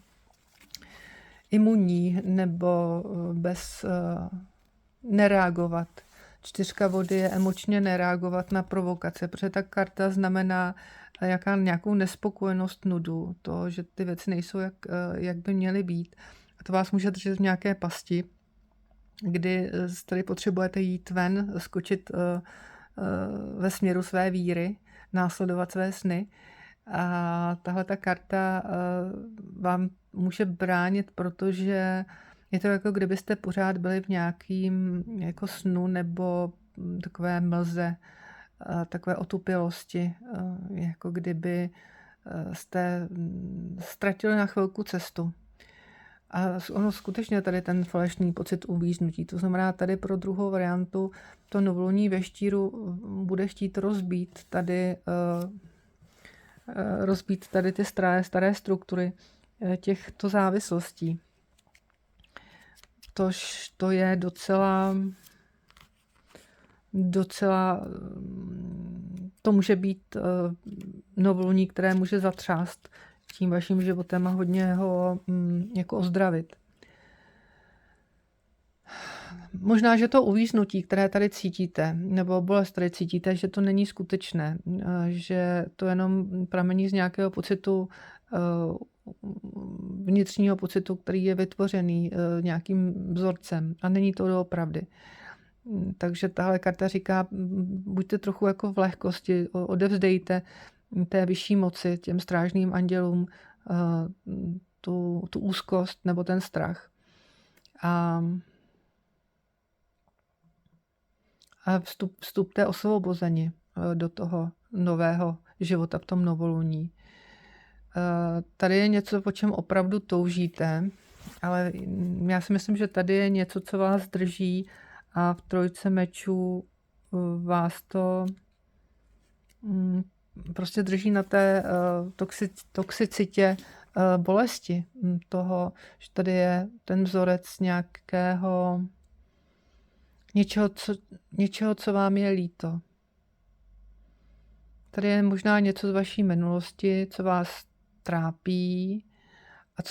imunní nebo nereagovat. 4 vody je emočně nereagovat na provokace, protože ta karta znamená nějakou nespokojenost, nudu, to, že ty věci nejsou, jak by měly být. A to vás může držet v nějaké pasti, kdy tady potřebujete jít ven, skočit ve směru své víry, následovat své sny. A tahle ta karta vám může bránit, protože je to jako kdybyste pořád byli v nějakým jako snu nebo takové mlze, takové otupělosti, jako kdyby jste ztratili na chvilku cestu. A ono skutečně tady ten falešný pocit uvíznutí. To znamená, tady pro druhou variantu to novoluní ve štíru bude chtít rozbít tady ty staré struktury těchto závislostí. To je docela to může být novoluní, které může zatřást tím vaším životem a hodně ho jako ozdravit. Možná, že to uvíznutí, které tady cítíte, nebo bolest tady cítíte, že to není skutečné, že to jenom pramení z nějakého pocitu, vnitřního pocitu, který je vytvořený nějakým vzorcem a není to doopravdy. Takže tahle karta říká, buďte trochu jako v lehkosti, odevzdejte té vyšší moci, těm strážným andělům, tu úzkost nebo ten strach. A vstupte osvobozeni do toho nového života v tom novoluní. Tady je něco, po čem opravdu toužíte, ale já si myslím, že tady je něco, co vás drží a v trojce mečů vás to prostě drží na té toxicitě bolesti toho, že tady je ten vzorec něčeho, co vám je líto. Tady je možná něco z vaší minulosti, co vás trápí a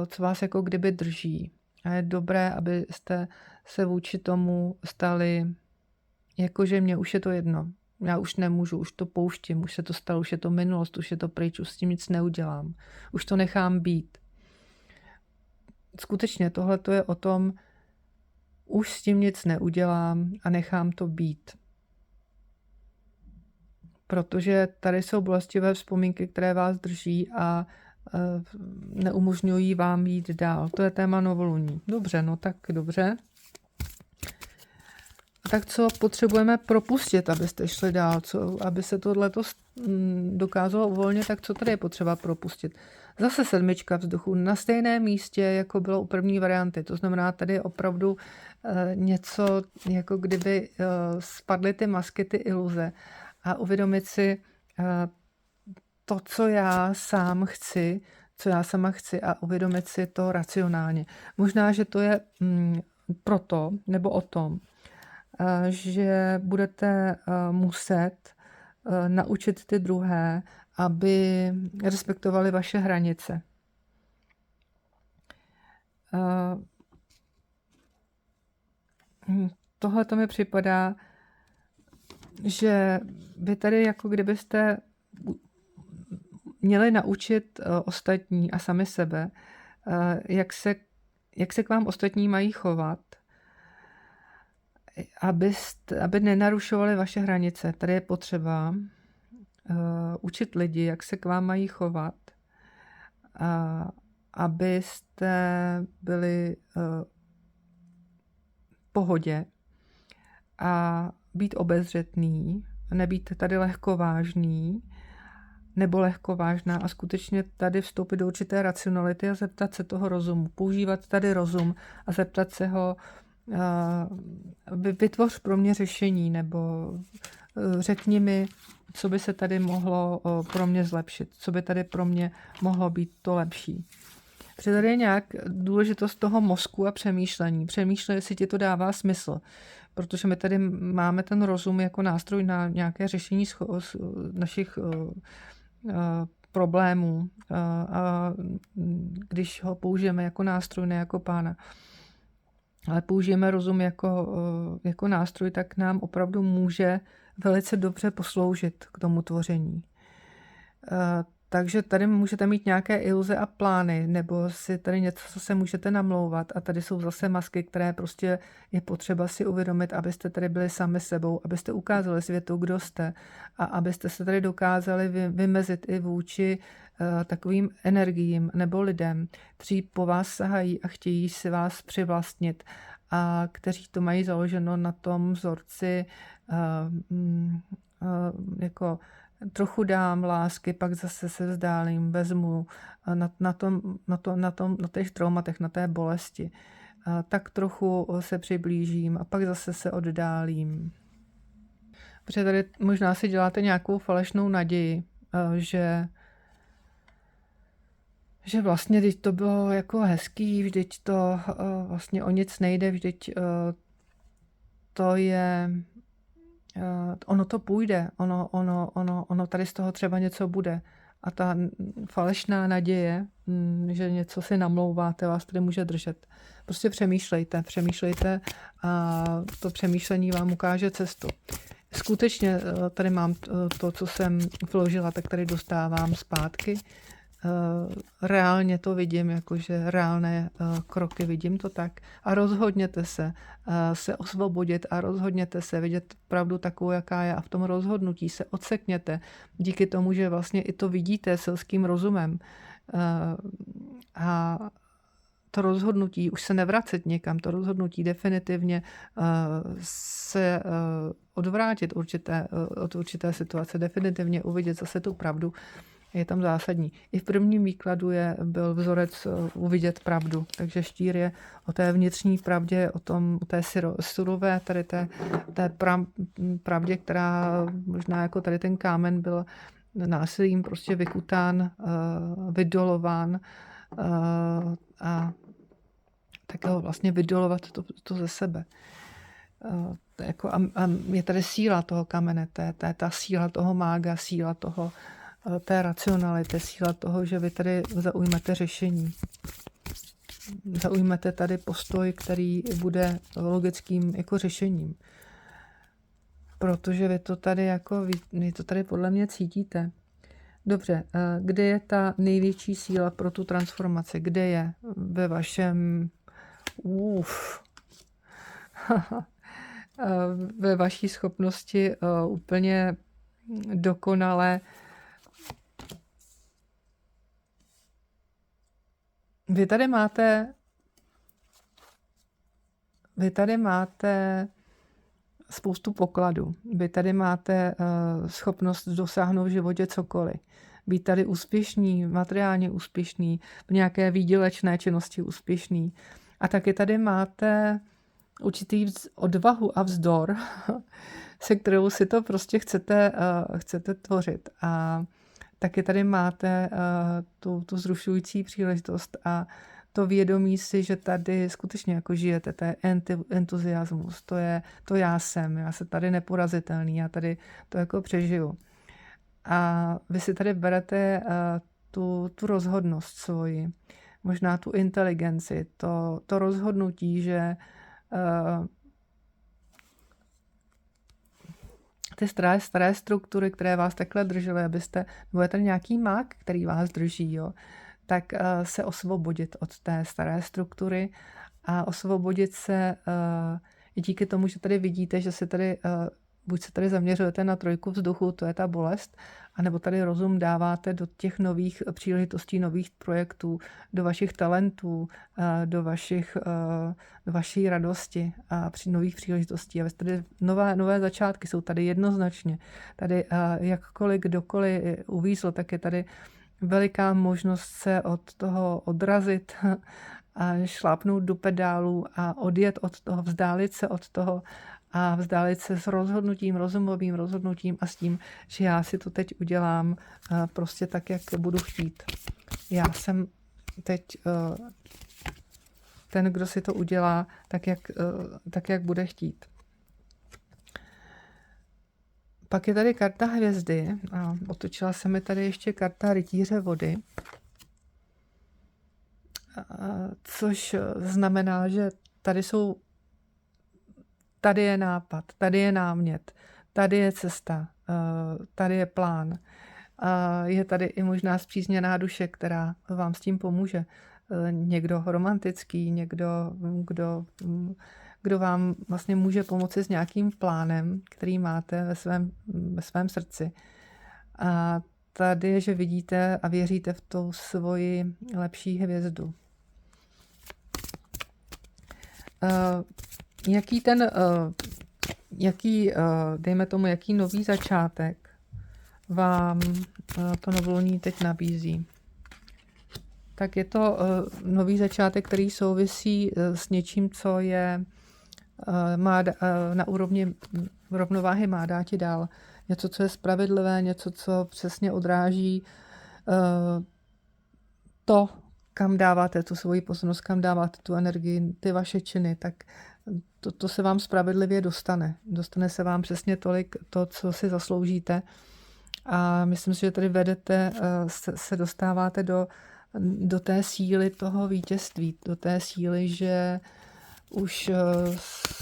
co vás jako kdyby drží. A je dobré, abyste se vůči tomu stali, jakože mě už je to jedno. Já už nemůžu, už to pouštím, už se to stalo, už je to minulost, už je to pryč, už s tím nic neudělám. Už to nechám být. Skutečně tohle je o tom, už s tím nic neudělám a nechám to být. Protože tady jsou bolestivé vzpomínky, které vás drží a neumožňují vám jít dál. To je téma novoluní. Dobře, no tak dobře. Tak co potřebujeme propustit, abyste šli dál? Aby se tohleto dokázalo uvolnit, tak co tady je potřeba propustit? Zase 7 vzduchu na stejném místě, jako bylo u první varianty. To znamená, tady je opravdu něco, jako kdyby spadly ty masky, ty iluze a uvědomit si to, co já sám chci, co já sama chci a uvědomit si to racionálně. Možná, že to je proto, nebo o tom, že budete muset naučit ty druhé, aby respektovali vaše hranice. Tohle to mi připadá, že vy tady jako kdybyste měli naučit ostatní a sami sebe, jak se k vám ostatní mají chovat, aby nenarušovali vaše hranice. Tady je potřeba učit lidi, jak se k vám mají chovat, abyste byli v pohodě a být obezřetný, nebýt tady lehkovážný nebo lehkovážná a skutečně tady vstoupit do určité racionality a zeptat se toho rozumu. Používat tady rozum a zeptat se ho, vytvoř pro mě řešení, nebo řekni mi, co by se tady mohlo pro mě zlepšit, co by tady pro mě mohlo být to lepší. Protože tady je nějak důležitost toho mozku a přemýšlení. Přemýšlej, jestli ti to dává smysl. Protože my tady máme ten rozum jako nástroj na nějaké řešení našich problémů. A když ho použijeme jako nástroj, ne jako pána, ale použijeme rozum jako nástroj, tak nám opravdu může velice dobře posloužit k tomu tvoření. Takže tady můžete mít nějaké iluze a plány, nebo si tady něco se můžete namlouvat a tady jsou zase masky, které prostě je potřeba si uvědomit, abyste tady byli sami sebou, abyste ukázali světu, kdo jste a abyste se tady dokázali vymezit i vůči takovým energiím nebo lidem, kteří po vás sahají a chtějí si vás přivlastnit a kteří to mají založeno na tom vzorci jako trochu dám lásky, pak zase se vzdálím, vezmu na těch traumatech, na té bolesti. Tak trochu se přiblížím a pak zase se oddálím. Protože tady možná si děláte nějakou falešnou naději, že vlastně, když to bylo jako hezký, vždyť to vlastně o nic nejde, vždyť to je... ono to půjde, ono tady z toho třeba něco bude. A ta falešná naděje, že něco si namlouváte, vás tady může držet. Prostě přemýšlejte a to přemýšlení vám ukáže cestu. Skutečně tady mám to, co jsem vložila, tak tady dostávám zpátky. Reálně to vidím, jakože reálné kroky, vidím to tak. A rozhodněte se osvobodit a rozhodněte se vidět pravdu takovou, jaká je a v tom rozhodnutí se odsekněte. Díky tomu, že vlastně i to vidíte selským rozumem. A to rozhodnutí už se nevracet někam, to rozhodnutí definitivně se odvrátit od určité situace, definitivně uvidět zase tu pravdu, je tam zásadní. I v prvním výkladu byl vzorec uvidět pravdu, takže štír je o té vnitřní pravdě, o té surové, tady té pravdě, která možná jako tady ten kámen byl násilím prostě vykután, vydolován a tak ho vlastně vydolovat to ze sebe. A je tady síla toho kamene, ta síla toho mága, síla toho té racionality, síla toho, že vy tady zaujmete řešení. Zaujmete tady postoj, který bude logickým jako řešením. Protože vy to tady podle mě cítíte. Dobře, kde je ta největší síla pro tu transformaci? Kde je ve vašem... ve vaší schopnosti úplně dokonale Vy tady máte spoustu pokladů. Vy tady máte schopnost dosáhnout v životě cokoliv. Být tady úspěšný, materiálně úspěšný, v nějaké výdělečné činnosti úspěšný. A taky tady máte určitý odvahu a vzdor, se kterou si to prostě chcete tvořit. A taky tady máte tu zrušující příležitost a to vědomí si, že tady skutečně jako žijete, to je entuziasmus, to já jsem, já jsem tady neporazitelný, já tady to jako přežiju. A vy si tady berete tu rozhodnost svoji, možná tu inteligenci, to rozhodnutí, že ty staré struktury, které vás takhle držely, nebo je tady nějaký mák, který vás drží, jo, tak se osvobodit od té staré struktury a osvobodit se i díky tomu, že tady vidíte, že si tady buď se tady zaměřujete na trojku vzduchu, to je ta bolest, anebo tady rozum dáváte do těch nových příležitostí, nových projektů, do vašich talentů, do vaší radosti a nových příležitostí. A tady nové začátky jsou tady jednoznačně. Tady jakkoliv kdokoliv uvízl, tak je tady veliká možnost se od toho odrazit a šlápnout do pedálu a odjet od toho, vzdálit se od toho a vzdálit se s rozhodnutím, rozumovým rozhodnutím a s tím, že já si to teď udělám prostě tak, jak budu chtít. Já jsem teď ten, kdo si to udělá tak, jak bude chtít. Pak je tady karta hvězdy a otočila se mi tady ještě karta rytíře vody, což znamená, že tady je nápad, tady je námět, tady je cesta, tady je plán. Je tady i možná spřízněná duše, která vám s tím pomůže. Někdo romantický, někdo, kdo vám vlastně může pomoci s nějakým plánem, který máte ve svém srdci. A tady je, že vidíte a věříte v tu svoji lepší hvězdu. Dejme tomu, jaký nový začátek vám to novoluní teď nabízí. Tak je to nový začátek, který souvisí s něčím, co je na úrovni rovnováhy, má dáti dál. Něco, co je spravedlivé, něco, co přesně odráží to, kam dáváte tu svoji pozornost, kam dáváte tu energii, ty vaše činy, tak to se vám spravedlivě dostane. Dostane se vám přesně tolik to, co si zasloužíte. A myslím si, že tady vedete, se dostáváte do té síly toho vítězství, do té síly, že už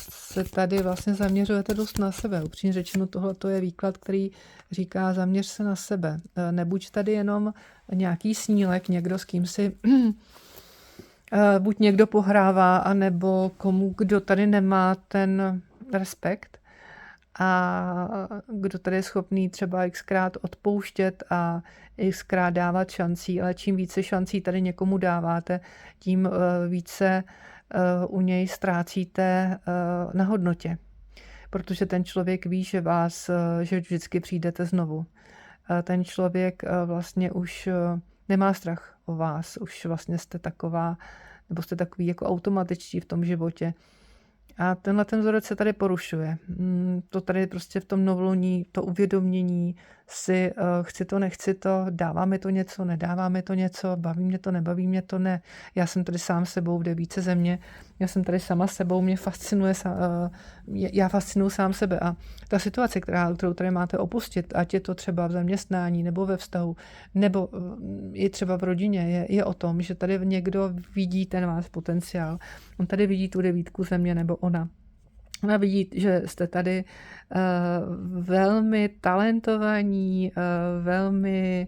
se tady vlastně zaměřujete dost na sebe. Upřímně řečeno, tohle je výklad, který říká zaměř se na sebe. Nebuď tady jenom nějaký snílek, někdo, s kým si buď někdo pohrává, anebo kdo tady nemá ten respekt a kdo tady je schopný třeba xkrát odpouštět a xkrát dávat šancí, ale čím více šancí tady někomu dáváte, tím více u něj ztrácíte na hodnotě. Protože ten člověk ví, že vždycky přijdete znovu. Ten člověk vlastně už nemá strach o vás, už vlastně jste taková, nebo jste takový jako automatičtí v tom životě. A ten vzorec se tady porušuje. To tady prostě v tom novoluní, to uvědomění si, chci to, nechci to, dává mi to něco, nedává mi to něco, baví mě to, nebaví mě to, ne. Já jsem tady sám sebou v 9 země, já jsem tady sama sebou, mě fascinuje, já fascinuju sám sebe. A ta situace, kterou tady máte opustit, ať je to třeba v zaměstnání, nebo ve vztahu, nebo i třeba v rodině, je o tom, že tady někdo vidí ten váš potenciál. On tady vidí tu 9 země, nebo ona. Ona vidí, že jste tady velmi talentovaní, velmi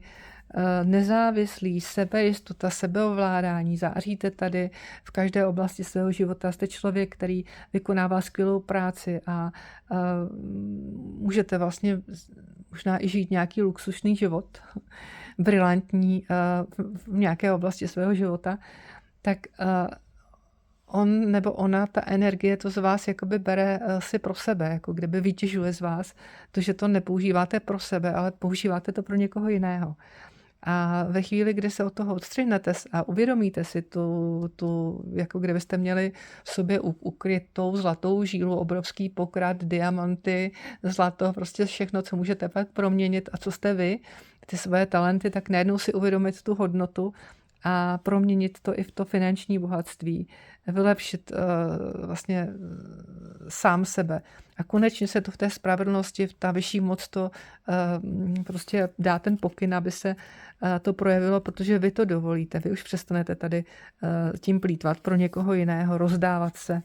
nezávislí, sebejistota, sebeovládání, záříte tady v každé oblasti svého života. Jste člověk, který vykonává skvělou práci a můžete vlastně možná i žít nějaký luxusný život, brilantní v nějaké oblasti svého života, tak on nebo ona, ta energie, to z vás jakoby bere si pro sebe, jako kdyby vytěžuje z vás to, že to nepoužíváte pro sebe, ale používáte to pro někoho jiného. A ve chvíli, kdy se od toho odstřihnete a uvědomíte si jako kdybyste měli v sobě ukrytou zlatou žílu, obrovský poklad, diamanty, zlato, prostě všechno, co můžete pak proměnit a co jste vy, ty svoje talenty, tak najednou si uvědomit tu hodnotu a proměnit to i v to finanční bohatství, vylepšit vlastně sám sebe. A konečně se to v té spravedlnosti, v ta vyšší moc to prostě dá ten pokyn, aby se to projevilo, protože vy to dovolíte. Vy už přestanete tady tím plýtvat pro někoho jiného, rozdávat se.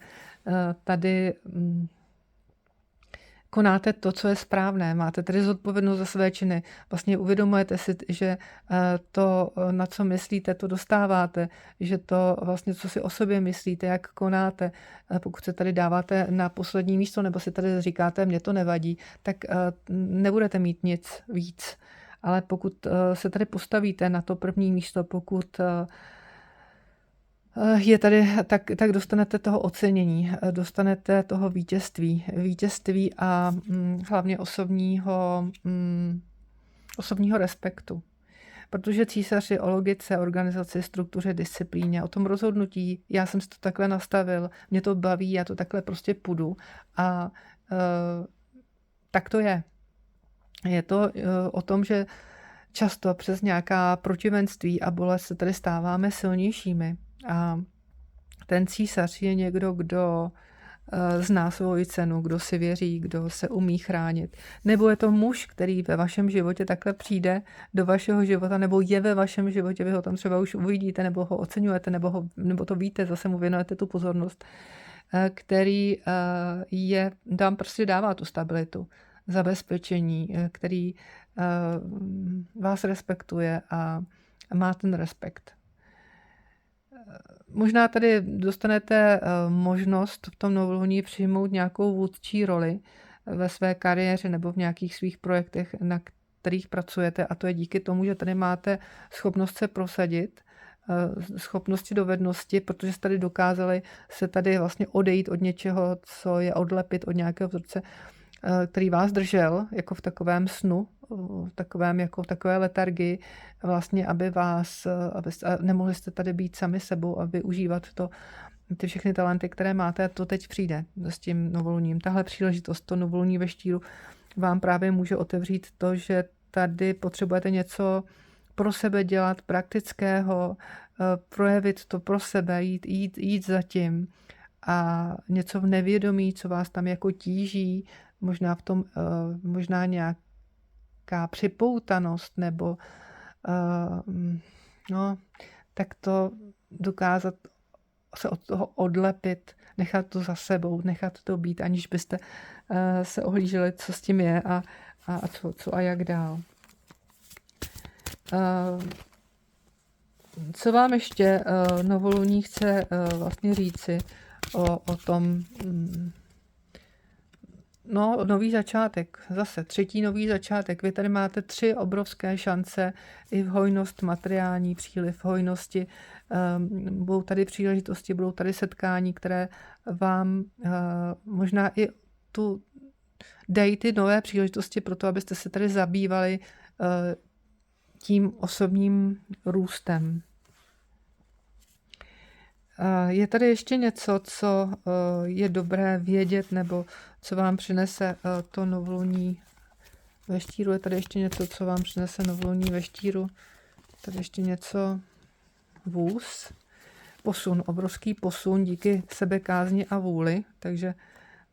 konáte to, co je správné, máte tedy zodpovědnost za své činy. Vlastně uvědomujete si, že to, na co myslíte, to dostáváte, že to vlastně, co si o sobě myslíte, jak konáte, pokud se tady dáváte na poslední místo, nebo si tady říkáte, mně to nevadí, tak nebudete mít nic víc. Ale pokud se tady postavíte na to první místo, pokud je tady, tak dostanete toho ocenění, dostanete toho vítězství a hlavně osobního respektu. Protože císař je o logice, organizaci, struktuře, disciplíně, o tom rozhodnutí, já jsem si to takhle nastavil, mě to baví, já to takhle prostě půjdu a tak to je. Je to o tom, že často přes nějaká protivenství a bolest se tady stáváme silnějšími. A ten císař je někdo, kdo zná svoji cenu, kdo si věří, kdo se umí chránit. Nebo je to muž, který ve vašem životě takhle přijde do vašeho života, nebo je ve vašem životě, vy ho tam třeba už uvidíte, nebo ho oceňujete, nebo to víte, zase mu věnujete tu pozornost, který vám prostě dává tu stabilitu, zabezpečení, který vás respektuje a má ten respekt. Možná tady dostanete možnost v tom novoluní přijmout nějakou vůdčí roli ve své kariéře nebo v nějakých svých projektech, na kterých pracujete, a to je díky tomu, že tady máte schopnost se prosadit, schopnosti, dovednosti, protože jste tady dokázali se tady vlastně odejít od něčeho, co je odlepit od nějakého vzorce, který vás držel, jako v takovém snu, jako v takové letargii, vlastně, nemohli jste tady být sami sebou a využívat ty všechny talenty, které máte, a to teď přijde s tím novoluním. Tahle příležitost, to novoluní ve štíru, vám právě může otevřít to, že tady potřebujete něco pro sebe dělat, praktického, projevit to pro sebe, jít za tím, a něco v nevědomí, co vás tam jako tíží, možná nějaká připoutanost, nebo tak to dokázat se od toho odlepit, nechat to za sebou, nechat to být, aniž byste se ohlíželi, co s tím je a co a jak dál. Co vám ještě novoluní chce vlastně říci o tom, nový začátek, zase třetí nový začátek. Vy tady máte 3 obrovské šance, i v hojnost materiální, příliv hojnosti, budou tady příležitosti, budou tady setkání, které vám možná i dají ty nové příležitosti pro to, abyste se tady zabývali tím osobním růstem. Je tady ještě něco, co je dobré vědět, nebo co vám přinese to novoluní ve štíru? Je tady ještě něco, co vám přinese novoluní ve štíru? Tady ještě něco vůz. Posun, obrovský posun díky sebekázni a vůli. Takže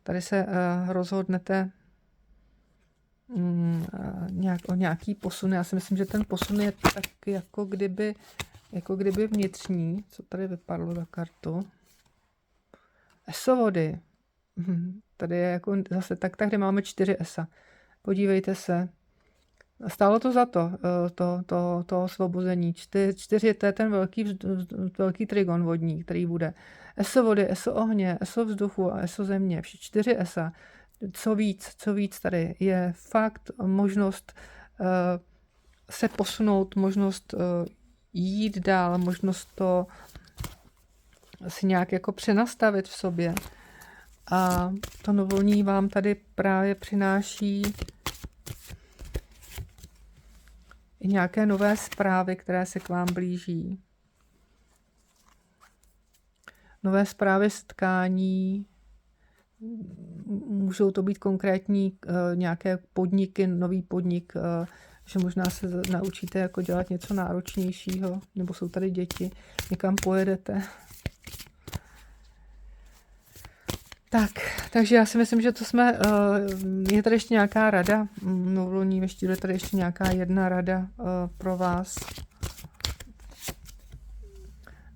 tady se rozhodnete o nějaký posun. Já si myslím, že ten posun je tak jako kdyby vnitřní. Co tady vypadlo za kartu? ESO vody. Tady je jako zase tady máme 4 ESA. Podívejte se. Stálo to za to osvobození. 4 to je ten velký trigon vodní, který bude. ESO vody, ESO ohně, ESO vzduchu a ESO země. 4 ESA. Co víc tady je fakt možnost se posunout, možnost jít dál, možnost to si nějak jako přenastavit v sobě. A to novolní vám tady právě přináší i nějaké nové zprávy, které se k vám blíží. Nové zprávy setkání, můžou to být konkrétní nějaké podniky, nový podnik, že možná se naučíte jako dělat něco náročnějšího, nebo jsou tady děti, někam pojedete. Takže já si myslím, že je tady ještě nějaká rada, novoluní ve štíru, je tady ještě nějaká jedna rada pro vás,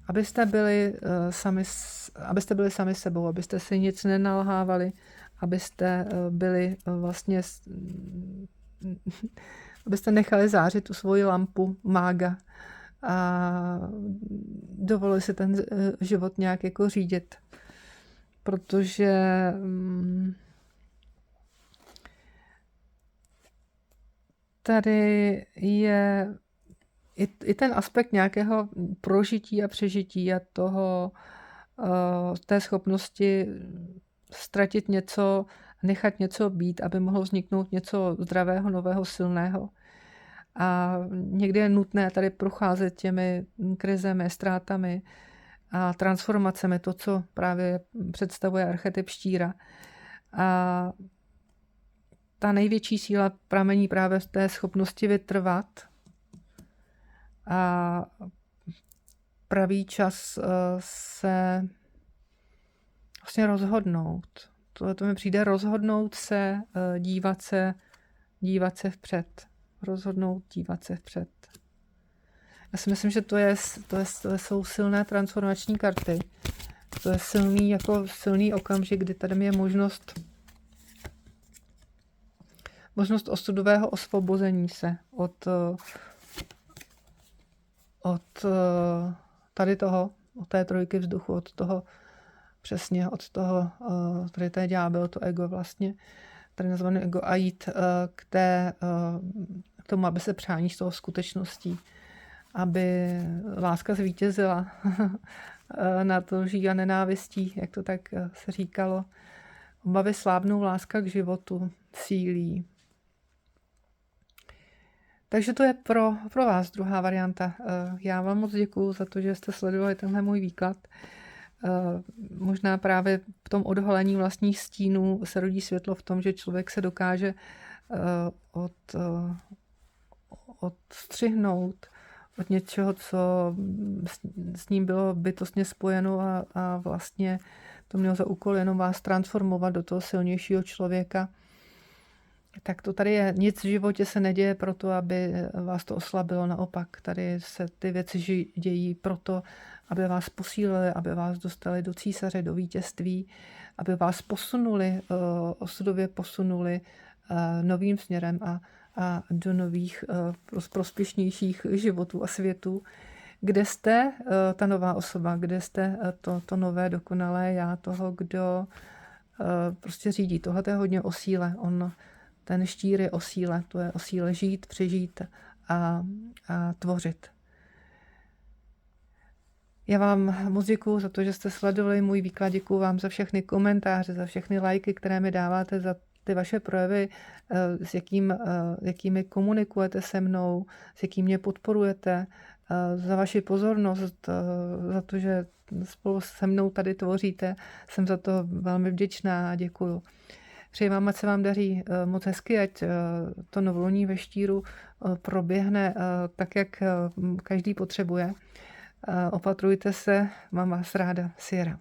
abyste byli sami sebou, abyste si nic nenalhávali, abyste byli vlastně, abyste nechali zářit tu svoji lampu mága a dovolili si ten život nějak jako řídit. Protože tady je i ten aspekt nějakého prožití a přežití a té schopnosti ztratit něco, nechat něco být, aby mohlo vzniknout něco zdravého, nového, silného. A někdy je nutné tady procházet těmi krizemi, ztrátami a transformacemi, to, co právě představuje archetyp štíra. A ta největší síla pramení právě v té schopnosti vytrvat a pravý čas se vlastně rozhodnout. To mi přijde rozhodnout se, dívat se vpřed. Rozhodnout, dívat se vpřed. Já si myslím, že to jsou silné transformační karty. To je silný okamžik, kdy tady je možnost osudového osvobození se od tady toho, od té trojky vzduchu, od toho, tady té ďábel, to ego vlastně, tady nazvané ego, a jít k tomu, aby se přání z toho skutečností, aby láska zvítězila nad lží a nenávistí, jak to tak se říkalo. Obavy slábnou, láska k životu sílí. Takže to je pro vás druhá varianta. Já vám moc děkuju za to, že jste sledovali tenhle můj výklad. Možná právě v tom odhalení vlastních stínů se rodí světlo v tom, že člověk se dokáže odstřihnout od něčeho, co s ním bylo bytostně spojeno a vlastně to mělo za úkol jenom vás transformovat do toho silnějšího člověka. Tak to tady je. Nic v životě se neděje proto, aby vás to oslabilo. Naopak, tady se ty věci dějí proto, aby vás posílili, aby vás dostali do císaře, do vítězství, aby vás osudově posunuli novým směrem a do nových prospěšnějších životů a světů, kde jste ta nová osoba, kde jste to nové dokonalé já, toho, kdo prostě řídí. Tohle je hodně o síle. Ten štír je o síle, to je o síle žít, přežít a tvořit. Já vám moc děkuju za to, že jste sledovali můj výklad, děkuju vám za všechny komentáře, za všechny lajky, které mi dáváte, za ty vaše projevy, s jakými komunikujete se mnou, s jakým mě podporujete, za vaši pozornost, za to, že spolu se mnou tady tvoříte. Jsem za to velmi vděčná a děkuju. Přeji vám, ať se vám daří moc hezky, ať to novoluní ve štíru proběhne tak, jak každý potřebuje. Opatrujte se, mám vás ráda, Sierra.